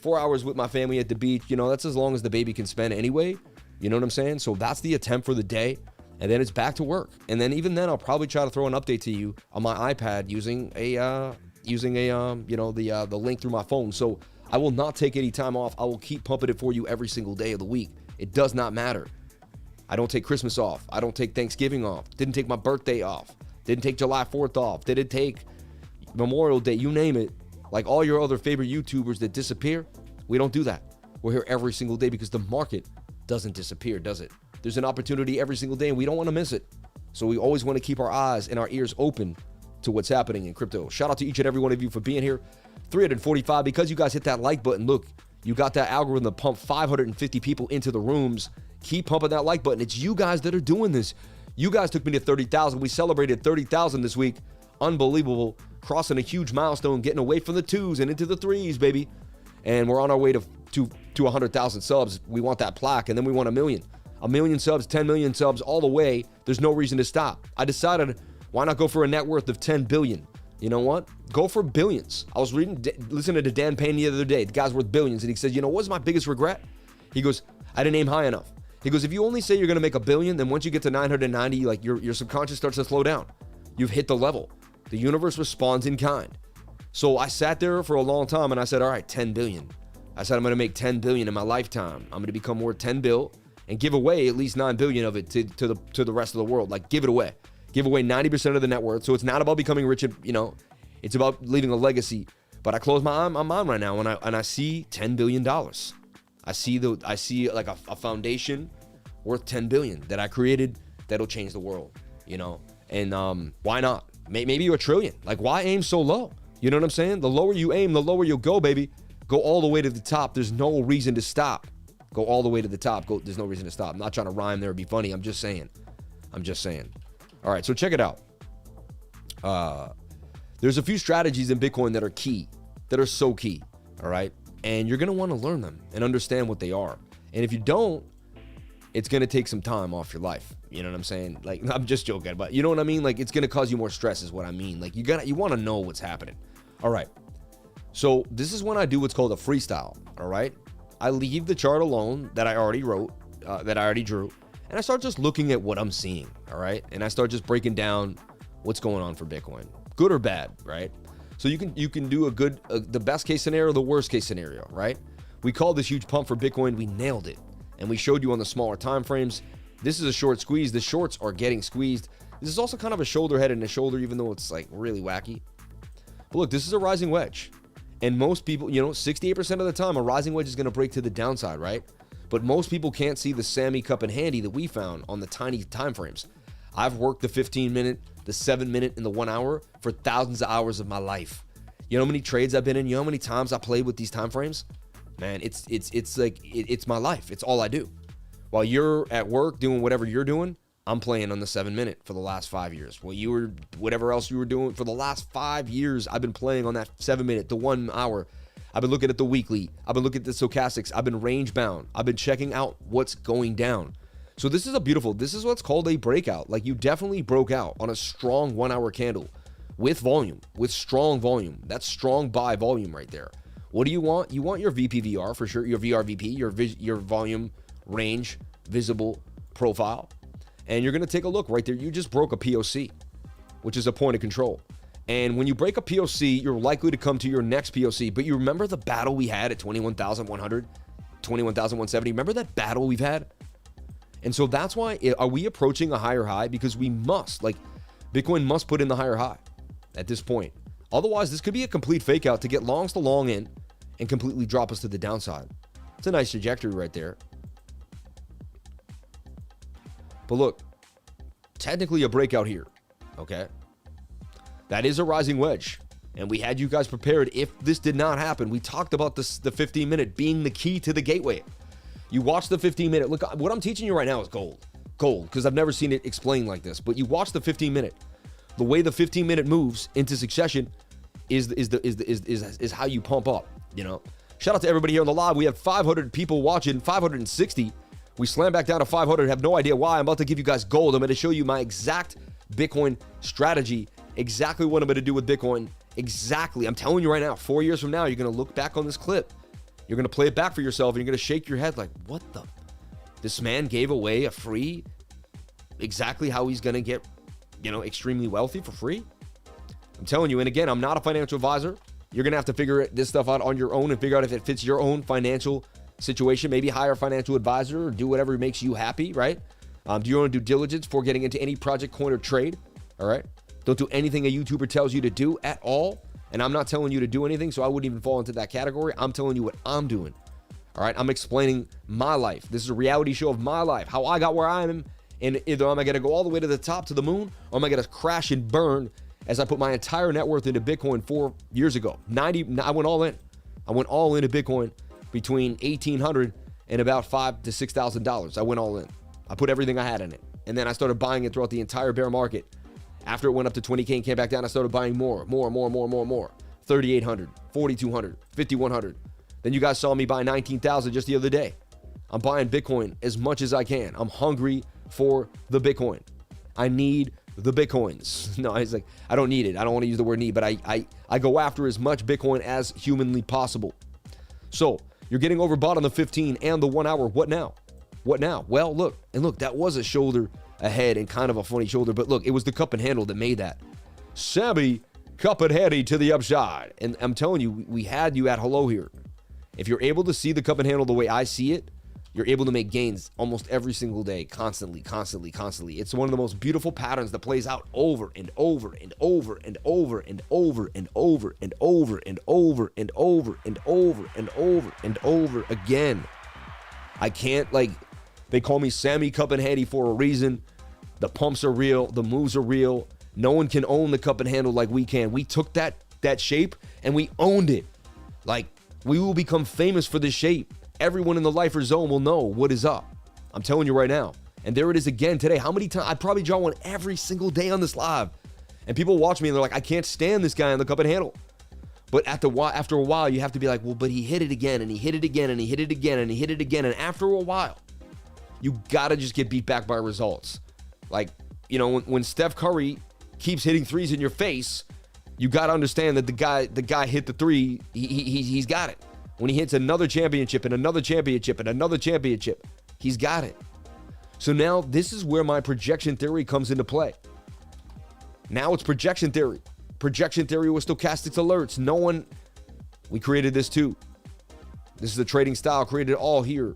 4 hours with my family at the beach. You know, that's as long as the baby can spend anyway. You know what I'm saying? So that's the attempt for the day. And then it's back to work. And then even then, I'll probably try to throw an update to you on my iPad using the link through my phone. So I will not take any time off. I will keep pumping it for you every single day of the week. It does not matter. I don't take Christmas off. I don't take Thanksgiving off. Didn't take my birthday off. Didn't take July 4th off. Didn't take Memorial Day. You name it. Like all your other favorite YouTubers that disappear, we don't do that. We're here every single day because the market doesn't disappear, does it? There's an opportunity every single day, and we don't want to miss it. So we always want to keep our eyes and our ears open to what's happening in crypto. Shout out to each and every one of you for being here. 345, because you guys hit that like button. Look, you got that algorithm to pump 550 people into the rooms. Keep pumping that like button. It's you guys that are doing this. You guys took me to 30,000. We celebrated 30,000 this week. Unbelievable. Crossing a huge milestone, getting away from the 2s and into the 3s, baby. And we're on our way to 100,000 subs. We want that plaque, and then we want 1 million. 1 million subs, 10 million subs, all the way. There's no reason to stop. I decided, why not go for a net worth of 10 billion? You know what? Go for billions. I was listening to Dan Payne the other day. The guy's worth billions, and he said, you know, what's my biggest regret? He goes, I didn't aim high enough. He goes, if you only say you're going to make $1 billion, then once you get to 990, like your subconscious starts to slow down. You've hit the level. The universe responds in kind. So I sat there for a long time, and I said, all right, 10 billion. I said, I'm going to make 10 billion in my lifetime. I'm going to become worth 10 bill. And give away at least 9 billion of it to the rest of the world. Like, give it away. Give away 90% of the net worth. So it's not about becoming rich, you know, it's about leaving a legacy. But I close my mind right now and I see $10 billion. I see like a foundation worth 10 billion that I created that'll change the world, you know. And why not? Maybe you're $1 trillion. Like, why aim so low? You know what I'm saying? The lower you aim, the lower you'll go, baby. Go all the way to the top. There's no reason to stop. Go all the way to the top. There's no reason to stop. I'm not trying to rhyme there or be funny. I'm just saying. All right, so check it out. There's a few strategies in Bitcoin that are key, that are so key, all right? And you're going to want to learn them and understand what they are. And if you don't, it's going to take some time off your life. You know what I'm saying? Like, I'm just joking, but you know what I mean? Like, it's going to cause you more stress is what I mean. Like, you want to know what's happening. All right. So this is when I do what's called a freestyle, all right? I leave the chart alone that I already wrote, that I already drew, and I start just looking at what I'm seeing, all right? And I start just breaking down what's going on for Bitcoin, good or bad, right? So you can do the best case scenario, the worst case scenario, right? We called this huge pump for Bitcoin. We nailed it, and we showed you on the smaller time frames. This is a short squeeze. The shorts are getting squeezed. This is also kind of a shoulder head and a shoulder, even though it's like really wacky. But look, this is a rising wedge. And most people, you know, 68% of the time, a rising wedge is going to break to the downside, right? But most people can't see the Sammy cup and handy that we found on the tiny time frames. I've worked the 15-minute, the 7-minute, and the 1 hour for thousands of hours of my life. You know how many trades I've been in? You know how many times I played with these time frames? Man, it's like, it's my life. It's all I do. While you're at work doing whatever you're doing, I'm playing on the 7-minute for the last 5 years. Well, you were, whatever else you were doing for the last 5 years, I've been playing on that 7-minute, the 1 hour. I've been looking at the weekly. I've been looking at the stochastics. I've been range bound. I've been checking out what's going down. So this is what's called a breakout. Like, you definitely broke out on a strong 1 hour candle with volume, with strong volume. That's strong buy volume right there. What do you want? You want your VPVR for sure, your VRVP, your volume range visible profile. And you're going to take a look right there. You just broke a POC, which is a point of control. And when you break a POC, you're likely to come to your next POC. But you remember the battle we had at 21,100, 21,170? Remember that battle we've had? And so that's why, are we approaching a higher high? Because we must, like, Bitcoin must put in the higher high at this point. Otherwise, this could be a complete fake out to get longs to long in and completely drop us to the downside. It's a nice trajectory right there. But look, technically a breakout here, okay? That is a rising wedge, and we had you guys prepared if this did not happen. We talked about this, the 15-minute being the key to the gateway. You watch the 15-minute. Look, what I'm teaching you right now is gold, because I've never seen it explained like this. But you watch the 15-minute. The way the 15-minute moves into succession is how you pump up. You know. Shout out to everybody here on the live. We have 500 people watching, 560. We slam back down to 500. Have no idea why. I'm about to give you guys gold. I'm going to show you my exact Bitcoin strategy. Exactly what I'm going to do with Bitcoin. Exactly. I'm telling you right now, 4 years from now, you're going to look back on this clip. You're going to play it back for yourself, and you're going to shake your head like, what the? This man gave away a free, exactly how he's going to get, extremely wealthy for free? I'm telling you, and again, I'm not a financial advisor. You're going to have to figure this stuff out on your own and figure out if it fits your own financial situation. Maybe hire a financial advisor or do whatever makes you happy, right? Do your own due diligence before getting into any project, coin, or trade, all right? Don't do anything a YouTuber tells you to do at all. And I'm not telling you to do anything, so I wouldn't even fall into that category. I'm telling you what I'm doing. All right? I'm explaining my life. This is a reality show of my life, how I got where I am. And either am I going to go all the way to the top, to the moon, or am I going to crash and burn as I put my entire net worth into Bitcoin 4 years ago? I went all in. I went all into Bitcoin between $1,800 and about $5,000 to $6,000. I went all in. I put everything I had in it. And then I started buying it throughout the entire bear market. After it went up to 20K and came back down, I started buying more. 3,800, 4,200, 5,100. Then you guys saw me buy 19,000 just the other day. I'm buying Bitcoin as much as I can. I'm hungry for the Bitcoin. I need the Bitcoins. No, it's like, I don't need it. I don't want to use the word need, but I go after as much Bitcoin as humanly possible. So you're getting overbought on the 15 and the 1 hour. What now? What now? Well, look, that was a shoulder ahead and kind of a funny shoulder, but look, it was the cup and handle that made that. Sammy, cup and handy to the upside. And I'm telling you, we had you at hello here. If you're able to see the cup and handle the way I see it, you're able to make gains almost every single day, constantly. It's one of the most beautiful patterns that plays out over and over and over and over and over and over and over and over and over and over and over and over again. I can't, they call me Sammy Cup and Handy for a reason. The pumps are real. The moves are real. No one can own the cup and handle like we can. We took that shape and we owned it. We will become famous for this shape. Everyone in the lifer zone will know what is up. I'm telling you right now. And there it is again today. How many times? I probably draw one every single day on this live. And people watch me and they're like, I can't stand this guy on the cup and handle. But after a while, you have to be like, well, but he hit it again, and he hit it again, and he hit it again, and he hit it again. And after a while, you got to just get beat back by results. When Steph Curry keeps hitting threes in your face, you got to understand that the guy hit the three. He's got it. When he hits another championship and another championship and another championship, he's got it. So now this is where my projection theory comes into play. Now it's projection theory. Projection theory with stochastics alerts. We created this too. This is the trading style, created all here.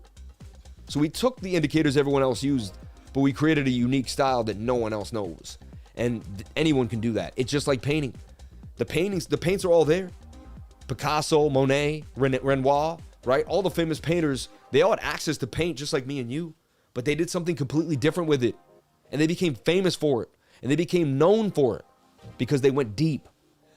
So we took the indicators everyone else used, but we created a unique style that no one else knows. And anyone can do that. It's just like painting. The paints are all there. Picasso, Monet, Renoir, right? All the famous painters, they all had access to paint just like me and you, but they did something completely different with it. And they became famous for it. And they became known for it because they went deep.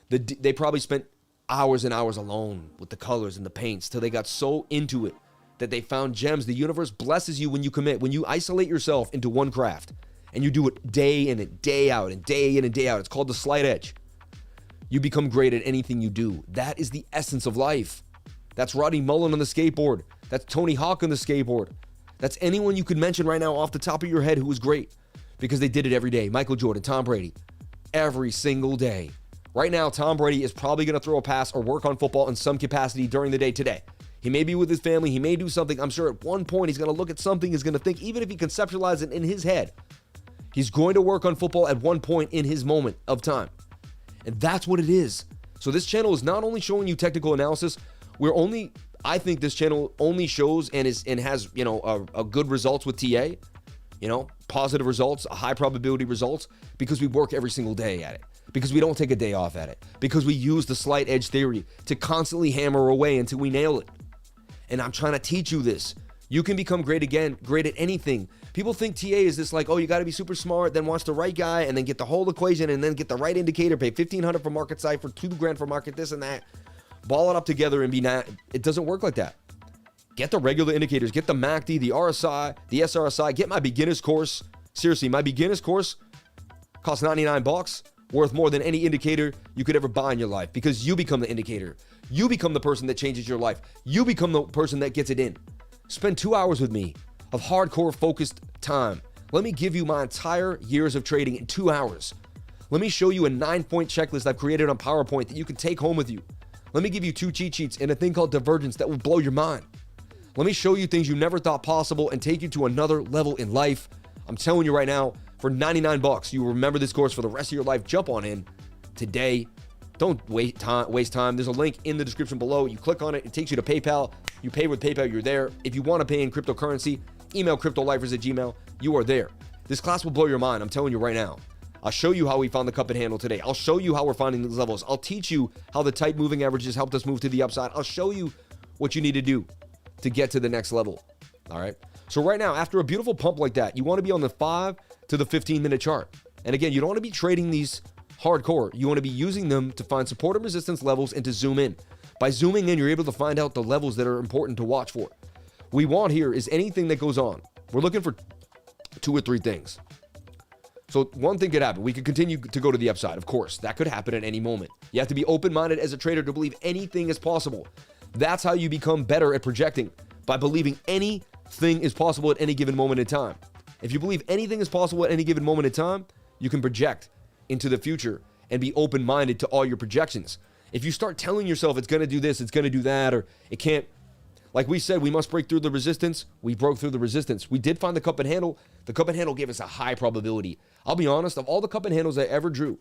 They probably spent hours and hours alone with the colors and the paints till they got so into it that they found gems. The universe blesses you when you commit, when you isolate yourself into one craft and you do it day in and day out and day in and day out, it's called the slight edge. You become great at anything you do. That is the essence of life. That's Rodney Mullen on the skateboard. That's Tony Hawk on the skateboard. That's anyone you could mention right now off the top of your head who was great because they did it every day. Michael Jordan, Tom Brady, every single day. Right now, Tom Brady is probably going to throw a pass or work on football in some capacity during the day today. He may be with his family. He may do something. I'm sure at one point he's going to look at something. He's going to think, even if he conceptualizes it in his head, he's going to work on football at one point in his moment of time. And that's what it is. So this channel is not only showing you technical analysis. I think this channel only shows and has, a good results with TA, positive results, a high probability results, because we work every single day at it, because we don't take a day off at it, because we use the slight edge theory to constantly hammer away until we nail it. And I'm trying to teach you this. You can become great at anything. People think TA is this like, oh, you got to be super smart, then watch the right guy, and then get the whole equation, and then get the right indicator, pay $1,500 for market site, for $2,000 for market this and that. Ball it up together and it doesn't work like that. Get the regular indicators, get the MACD, the RSI, the SRSI, get my beginner's course. Seriously, my beginner's course costs $99, worth more than any indicator you could ever buy in your life, because you become the indicator. You become the person that changes your life. You become the person that gets it in. Spend 2 hours with me of hardcore focused time. Let me give you my entire years of trading in 2 hours. Let me show you a 9-point checklist I've created on PowerPoint that you can take home with you. Let me give you 2 cheat sheets and a thing called divergence that will blow your mind. Let me show you things you never thought possible and take you to another level in life. I'm telling you right now, for $99, you will remember this course for the rest of your life. Jump on in today. Don't waste time. There's a link in the description below. You click on it. It takes you to PayPal. You pay with PayPal. You're there. If you want to pay in cryptocurrency, email CryptoLifers@gmail. You are there. This class will blow your mind. I'm telling you right now. I'll show you how we found the cup and handle today. I'll show you how we're finding these levels. I'll teach you how the tight moving averages helped us move to the upside. I'll show you what you need to do to get to the next level. All right. So right now, after a beautiful pump like that, you want to be on the 5 to the 15-minute chart. And again, you don't want to be trading these hardcore. You want to be using them to find support and resistance levels and to zoom in. By zooming in, you're able to find out the levels that are important to watch for. We want here is anything that goes on. We're looking for 2 or 3 things. So one thing could happen. We could continue to go to the upside. Of course, that could happen at any moment. You have to be open-minded as a trader to believe anything is possible. That's how you become better at projecting, by believing anything is possible at any given moment in time. If you believe anything is possible at any given moment in time, you can project into the future and be open-minded to all your projections. If you start telling yourself it's going to do this, it's going to do that, or it can't, like we said, we must break through the resistance. We broke through the resistance. We did find the cup and handle. The cup and handle gave us a high probability. I'll be honest, of all the cup and handles I ever drew,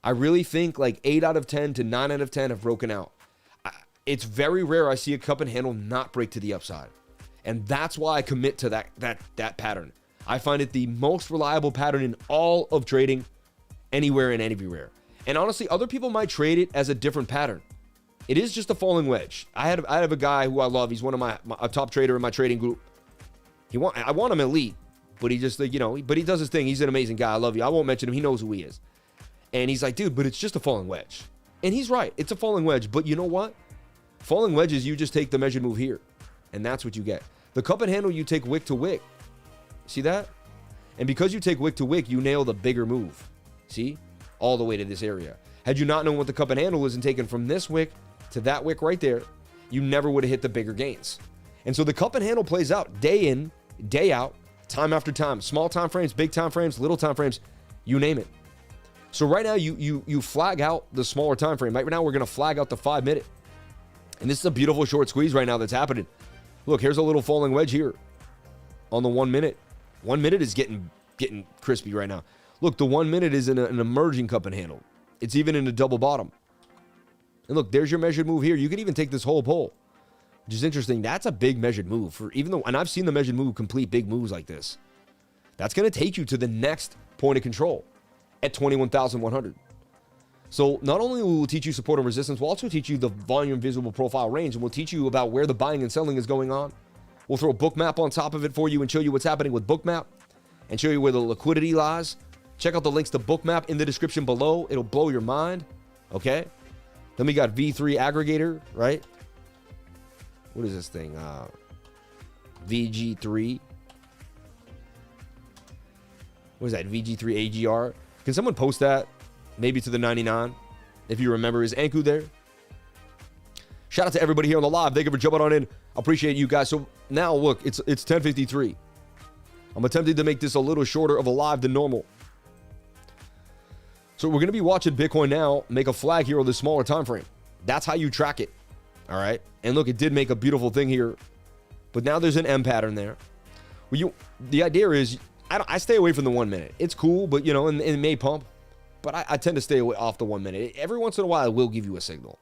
I really think like 8 out of 10 to 9 out of 10 have broken out. It's very rare I see a cup and handle not break to the upside. And that's why I commit to that pattern. I find it the most reliable pattern in all of trading, anywhere and everywhere. And honestly, other people might trade it as a different pattern. It is just a falling wedge. I have a guy who I love. He's one of a top trader in my trading group. I want him elite, but he just, but he does his thing. He's an amazing guy. I love you. I won't mention him. He knows who he is. And he's like, dude, but it's just a falling wedge. And he's right. It's a falling wedge. But you know what? Falling wedges, you just take the measured move here. And that's what you get. The cup and handle, you take wick to wick. See that? And because you take wick to wick, you nail the bigger move. See? All the way to this area. Had you not known what the cup and handle is and taken from this wick to that wick right there, you never would have hit the bigger gains. And so the cup and handle plays out day in, day out, time after time. Small time frames, big time frames, little time frames, you name it. So right now you flag out the smaller time frame. Right now we're going to flag out the 5-minute. And this is a beautiful short squeeze right now that's happening. Look, here's a little falling wedge here on the 1 minute. 1 minute is getting crispy right now. Look, the 1 minute is in an emerging cup and handle. It's even in a double bottom. And look, there's your measured move here. You could even take this whole pole, which is interesting. That's a big measured move and I've seen the measured move complete big moves like this. That's going to take you to the next point of control at 21,100. So not only will we teach you support and resistance, we'll also teach you the volume visible profile range, and we'll teach you about where the buying and selling is going on. We'll throw a bookmap on top of it for you and show you what's happening with bookmap and show you where the liquidity lies. Check out the links to bookmap in the description below. It'll blow your mind. Okay. Then we got V3 aggregator, right? What is this thing? VG3. what is that, VG3 AGR? Can someone post that maybe to the 99 if you remember? Is Anku there? Shout out to everybody here on the live. Thank you for jumping on in. I appreciate you guys. So now look, it's 10:53. I'm attempting to make this a little shorter of a live than normal. So we're going to be watching Bitcoin now make a flag here on the smaller time frame. That's how you track it. All right. And look, it did make a beautiful thing here. But now there's an M pattern there. Well, the idea is I stay away from the 1 minute. It's cool, but and it may pump. But I tend to stay away off the 1 minute. Every once in a while, it will give you a signal.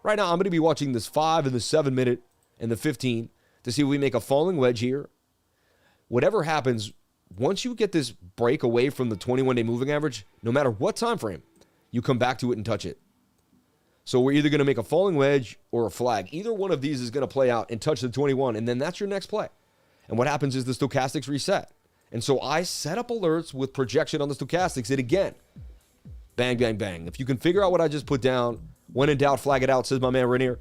Right now, I'm going to be watching this 5 and the 7 minute and the 15 to see if we make a falling wedge here. Whatever happens, once you get this break away from the 21-day moving average, no matter what time frame, you come back to it and touch it. So we're either going to make a falling wedge or a flag. Either one of these is going to play out and touch the 21, and then that's your next play. And what happens is the stochastics reset. And so I set up alerts with projection on the stochastics. And again, bang, bang, bang. If you can figure out what I just put down, when in doubt, flag it out, says my man Rainier.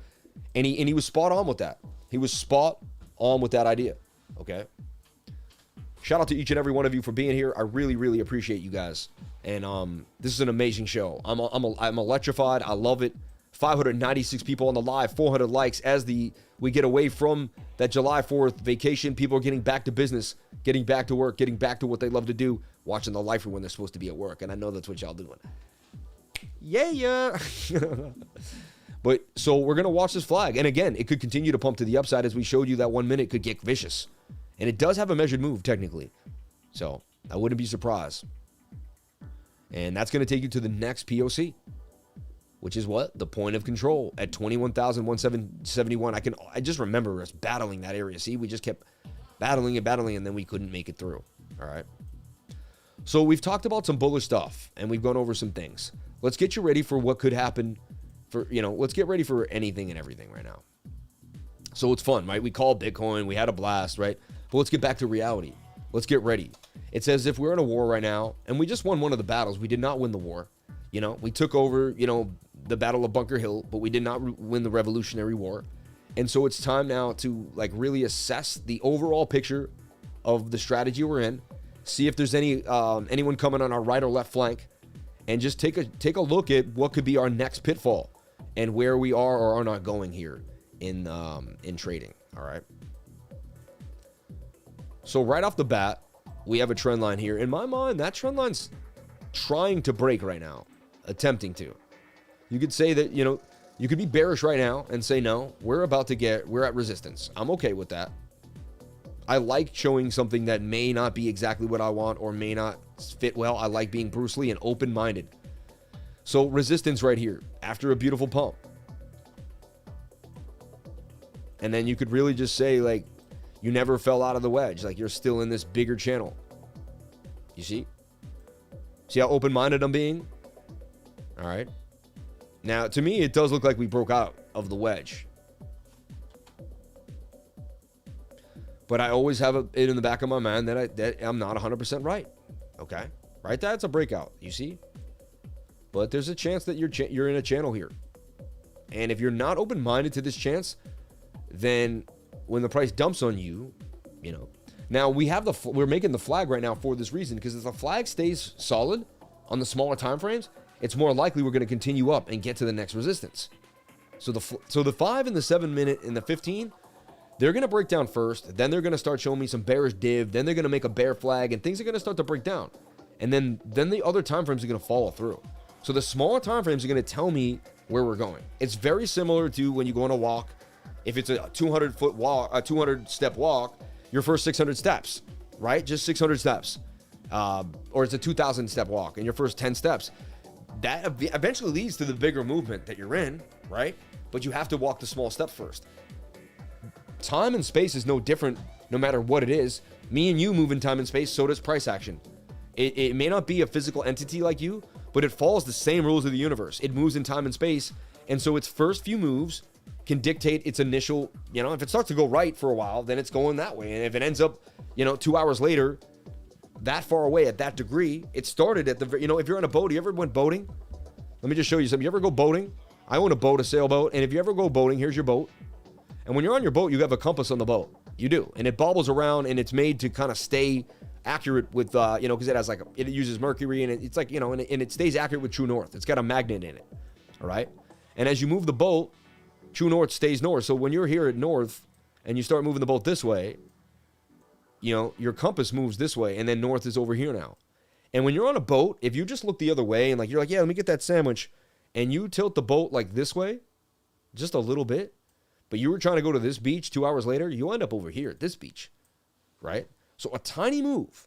And he was spot on with that. He was spot on with that idea. Okay? Shout out to each and every one of you for being here. I really, really appreciate you guys. And this is an amazing show. I'm electrified. I love it. 596 people on the live, 400 likes as we get away from that July 4th vacation. People are getting back to business, getting back to work, getting back to what they love to do, watching the lifer when they're supposed to be at work. And I know that's what y'all doing. Yeah. But so we're going to watch this flag. And again, it could continue to pump to the upside as we showed you that 1 minute could get vicious. And it does have a measured move technically. So I wouldn't be surprised. And that's going to take you to the next POC, which is what? The point of control at 21,171. I just remember us battling that area. See, we just kept battling, and then we couldn't make it through. All right. So we've talked about some bullish stuff, and we've gone over some things. Let's get you ready for what could happen let's get ready for anything and everything right now. So it's fun, right? We called Bitcoin. We had a blast, right? But let's get back to reality. Let's get ready. It's as if we're in a war right now, and we just won one of the battles. We did not win the war. We took over, the Battle of Bunker Hill, but we did not win the Revolutionary War. And so it's time now to really assess the overall picture of the strategy we're in, see if there's anyone coming on our right or left flank, and just take a look at what could be our next pitfall and where we are or are not going here in trading. All right. So right off the bat, we have a trend line here. In my mind, that trend line's trying to break right now, attempting to. You could say that, you could be bearish right now and say, no, we're at resistance. I'm okay with that. I like showing something that may not be exactly what I want or may not fit well. I like being Bruce Lee and open-minded. So resistance right here after a beautiful pump. And then you could really just say, you never fell out of the wedge. You're still in this bigger channel. You see? See how open-minded I'm being? All right. Now, to me, it does look like we broke out of the wedge. But I always have it in the back of my mind that I'm not 100% right. Okay? Right? That's a breakout. You see? But there's a chance that you're in a channel here. And if you're not open-minded to this chance, then when the price dumps on you, Now, we're making the flag right now for this reason, because if the flag stays solid on the smaller time frames, it's more likely we're going to continue up and get to the next resistance. So the 5 and the 7 minute and the 15, they're going to break down first. Then they're going to start showing me some bearish div. Then they're going to make a bear flag, and things are going to start to break down. And then the other time frames are going to follow through. So the smaller time frames are going to tell me where we're going. It's very similar to when you go on a walk. If it's a 200-foot walk, a 200-step walk, your first 600 steps, right? Just 600 steps. Or it's a 2,000-step walk, and your first 10 steps. That eventually leads to the bigger movement that you're in, right? But you have to walk the small steps first. Time and space is no different no matter what it is. Me and you move in time and space, so does price action. It may not be a physical entity like you, but it follows the same rules of the universe. It moves in time and space, and so its first few moves can dictate its initial, if it starts to go right for a while, then it's going that way. And if it ends up, 2 hours later, that far away at that degree, it started at the, if you're on a boat, you ever went boating? Let me just show you something. You ever go boating? I own a boat, a sailboat, and if you ever go boating, here's your boat. And when you're on your boat, you have a compass on the boat. You do. And it bobbles around, and it's made to kind of stay accurate with, you know, because it has like, it uses mercury, and it's like, you know, and it stays accurate with true north. It's got a magnet in it, all right? And as you move the bolt, true north stays north. So when you're here at north and you start moving the bolt this way, you know, your compass moves this way, and then north is over here now. And when you're on a boat, if you just look the other way and like, you're like, yeah, let me get that sandwich, and you tilt the boat like this way, just a little bit, but you were trying to go to this beach 2 hours later, you end up over here at this beach, right? So a tiny move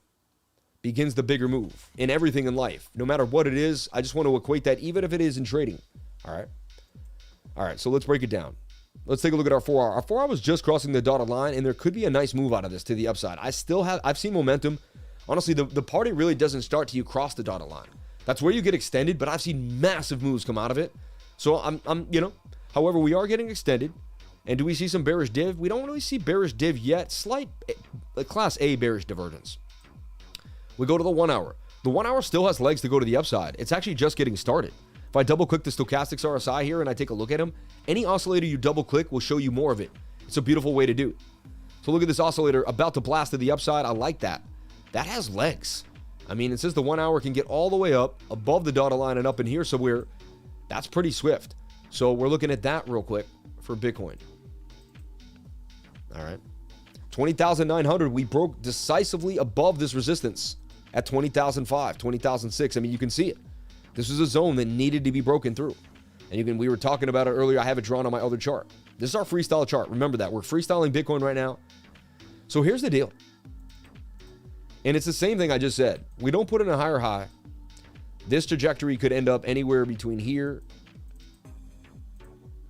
begins the bigger move in everything in life. No matter what it is, I just want to equate that, even if it is in trading, all right? All right, so let's break it down. Let's take a look at our 4 hour. Our 4 hour was just crossing the dotted line, and there could be a nice move out of this to the upside. I've seen momentum. Honestly, the party really doesn't start till you cross the dotted line. That's where you get extended, but I've seen massive moves come out of it. So I'm you know, however, we are getting extended. And do we see some bearish div? We don't really see bearish div yet. Slight class A bearish divergence. We go to the 1 hour. The 1 hour still has legs to go to the upside. It's actually just getting started. If I double click the stochastics RSI here and I take a look at them, any oscillator you double click will show you more of it. It's a beautiful way to do it. So look at this oscillator about to blast to the upside. I like that. That has legs. I mean, it says the 1 hour can get all the way up above the dotted line and up in here. So that's pretty swift. So we're looking at that real quick for Bitcoin. All right. 20,900. We broke decisively above this resistance at 20,005, 20,006. I mean, you can see it. This is a zone that needed to be broken through. And we were talking about it earlier. I have it drawn on my other chart. This is our freestyle chart. Remember that. We're freestyling Bitcoin right now. So here's the deal. And it's the same thing I just said. We don't put in a higher high. This trajectory could end up anywhere between here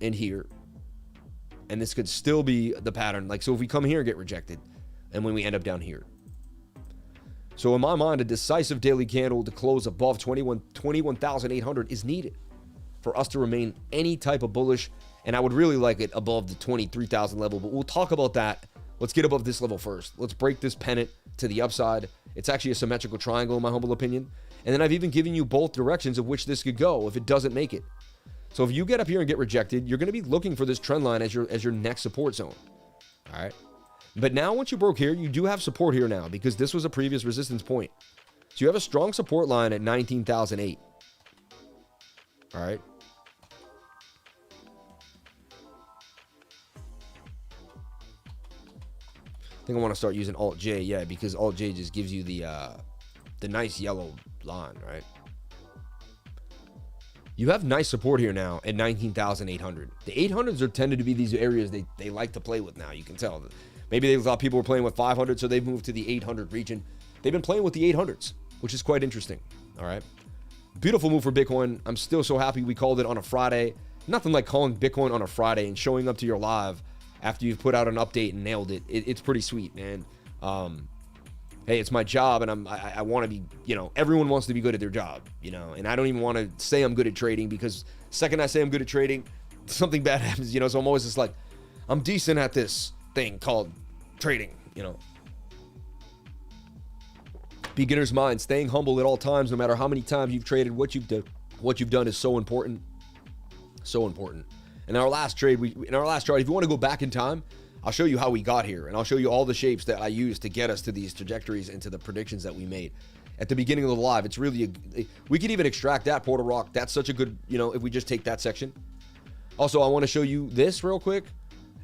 and here. And this could still be the pattern. Like, so if we come here and get rejected, and when we end up down here. So in my mind, a decisive daily candle to close above 21,800 is needed for us to remain any type of bullish. And I would really like it above the 23,000 level, but we'll talk about that. Let's get above this level first. Let's break this pennant to the upside. It's actually a symmetrical triangle in my humble opinion. And then I've even given you both directions of which this could go if it doesn't make it. So if you get up here and get rejected, you're going to be looking for this trend line as your next support zone. All right. But now once you broke here, you do have support here now because this was a previous resistance point. So you have a strong support line at 19,008. All right. I think I want to start using Alt J, yeah, because Alt J just gives you the nice yellow line, right? You have nice support here now at 19,800. The 800s are tended to be these areas they like to play with now. You can tell. Maybe they thought people were playing with 500, so they've moved to the 800 region. They've been playing with the 800s, which is quite interesting. All right. Beautiful move for Bitcoin. I'm still so happy we called it on a Friday. Nothing like calling Bitcoin on a Friday and showing up to your live after you've put out an update and nailed it. It's pretty sweet, man. Hey, it's my job, and I want to be, you know, everyone wants to be good at their job, you know, and I don't even want to say I'm good at trading because second I say I'm good at trading, something bad happens, you know, so I'm always just like, I'm decent at this thing called trading, you know. Beginner's mind, staying humble at all times, no matter how many times you've traded, what you've done is so important. So important. In our last trade, in our last chart, if you want to go back in time, I'll show you how we got here, and I'll show you all the shapes that I used to get us to these trajectories and to the predictions that we made at the beginning of the live. It's really we could even extract that Portal Rock. That's such a good, you know, if we just take that section. Also, I want to show you this real quick,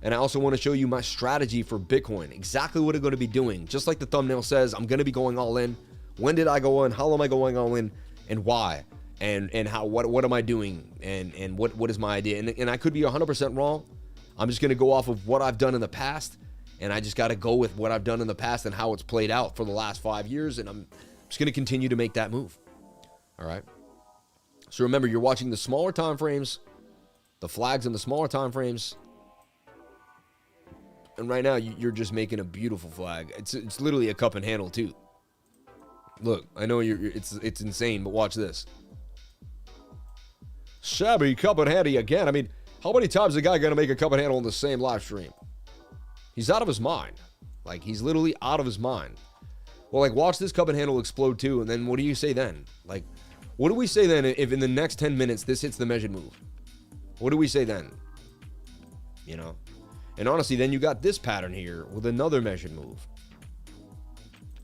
and I also want to show you my strategy for Bitcoin, exactly what I'm going to be doing. Just like the thumbnail says, I'm going to be going all in. When did I go in? How am I going all in? And why? And how? What am I doing? And what is my idea? And I could be 100% wrong. I'm just going to go off of what I've done in the past, and I just got to go with what I've done in the past and how it's played out for the last 5 years, and I'm just going to continue to make that move. All right? So remember, you're watching the smaller time frames, the flags in the smaller time frames, and right now you're just making a beautiful flag. It's literally a cup and handle too. Look, I know it's insane, but watch this. Shabby cup and handle again. I mean, how many times is a guy going to make a cup and handle on the same live stream? He's out of his mind. Like, he's literally out of his mind. Well, like, watch this cup and handle explode too, and then what do you say then? Like, what do we say then if in the next 10 minutes this hits the measured move? What do we say then? You know? And honestly, then you got this pattern here with another measured move.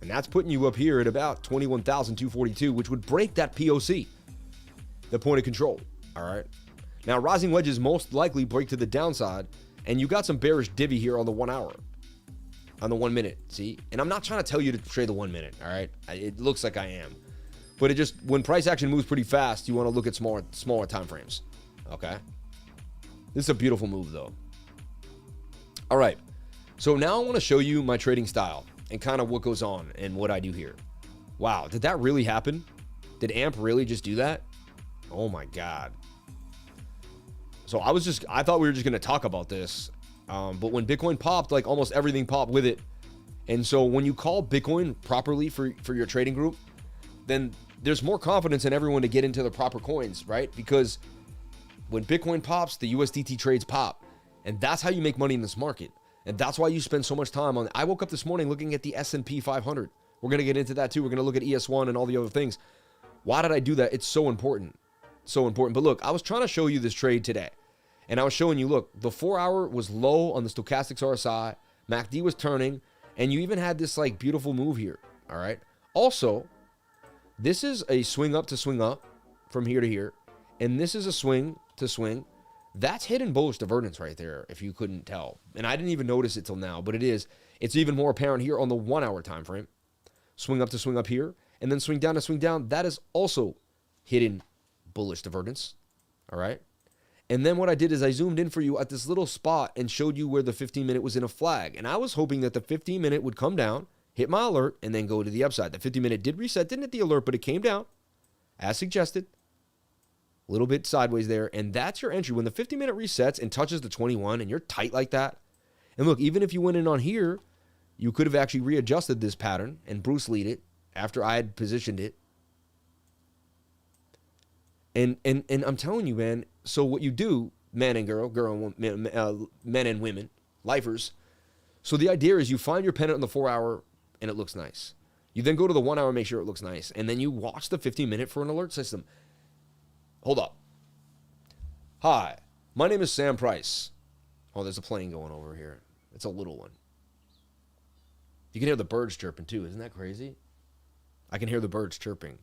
And that's putting you up here at about 21,242, which would break that POC, the point of control. All right. Now, rising wedges most likely break to the downside, and you got some bearish divvy here on the 1 hour, on the 1 minute. See, and I'm not trying to tell you to trade the 1 minute. All right. It looks like I am, but it just, when price action moves pretty fast, you want to look at smaller time frames. Okay. This is a beautiful move, though. All right. So now I want to show you my trading style and kind of what goes on and what I do here. Wow. Did that really happen? Did AMP really just do that? Oh my God. So I thought we were just going to talk about this. But when Bitcoin popped, like almost everything popped with it. And so when you call Bitcoin properly for your trading group, then there's more confidence in everyone to get into the proper coins, right? Because when Bitcoin pops, the USDT trades pop. And that's how you make money in this market. And that's why you spend so much time on. I woke up this morning looking at the S&P 500. We're going to get into that too. We're going to look at ES1 and all the other things. Why did I do that? It's so important. So important. But look, I was trying to show you this trade today. And I was showing you, look, the 4 hour was low on the stochastics RSI. MACD was turning. And you even had this like beautiful move here. All right. Also, this is a swing up to swing up from here to here. And this is a swing to swing. That's hidden bullish divergence right there, if you couldn't tell. And I didn't even notice it till now, but it is. It's even more apparent here on the 1 hour time frame. Swing up to swing up here, and then swing down to swing down. That is also hidden bullish divergence. All right. And then what I did is I zoomed in for you at this little spot and showed you where the 15-minute was in a flag. And I was hoping that the 15-minute would come down, hit my alert, and then go to the upside. The 15-minute did reset, didn't hit the alert, but it came down as suggested. A little bit sideways there, and that's your entry. When the 50-minute resets and touches the 21 and you're tight like that, and look, even if you went in on here, you could have actually readjusted this pattern and Bruce Lee'd it after I had positioned it. And I'm telling you, man, so what you do, man and men and women, lifers, so the idea is you find your pennant on the 4 hour and it looks nice. You then go to the 1 hour, make sure it looks nice, and then you watch the 15-minute for an alert system. Hold up. Hi, my name is Sam Price. Oh, there's a plane going over here. It's a little one. You can hear the birds chirping too. Isn't that crazy? I can hear the birds chirping.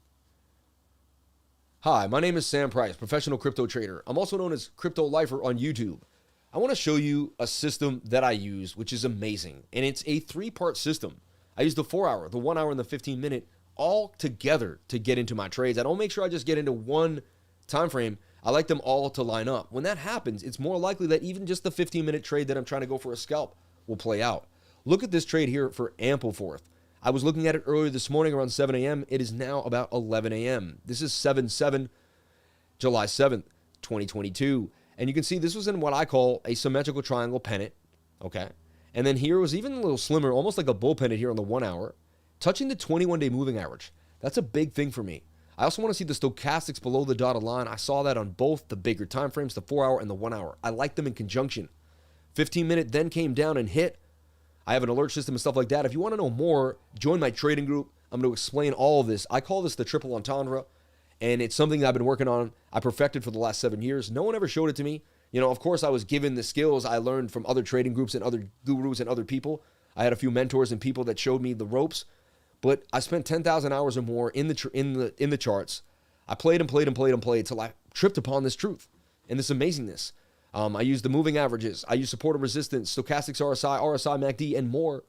Hi, my name is Sam Price, professional crypto trader. I'm also known as CryPTOLIFER on YouTube. I want to show you a system that I use, which is amazing. And it's a 3-part system. I use the 4 hour, the 1 hour, and the 15-minute all together to get into my trades. I don't make sure I just get into one time frame. I like them all to line up. When that happens, it's more likely that even just the 15-minute trade that I'm trying to go for a scalp will play out. Look at this trade here for Ampleforth. I was looking at it earlier this morning around 7 a.m. It is now about 11 a.m. This is 7/7, July 7th, 2022. And you can see this was in what I call a symmetrical triangle pennant. Okay. And then here was even a little slimmer, almost like a bull pennant here on the 1 hour, touching the 21-day moving average. That's a big thing for me. I also want to see the stochastics below the dotted line. I saw that on both the bigger time frames, the 4 hour and the 1 hour. I like them in conjunction. 15-minute then came down and hit. I have an alert system and stuff like that. If you want to know more, join my trading group. I'm going to explain all of this. I call this the triple entendre, and it's something that I've been working on. I perfected for the last 7 years. No one ever showed it to me. You know, of course, I was given the skills I learned from other trading groups and other gurus and other people. I had a few mentors and people that showed me the ropes. But I spent 10,000 hours or more in the charts. I played until I tripped upon this truth and this amazingness. I used the moving averages. I used support and resistance, stochastics RSI, MACD, and more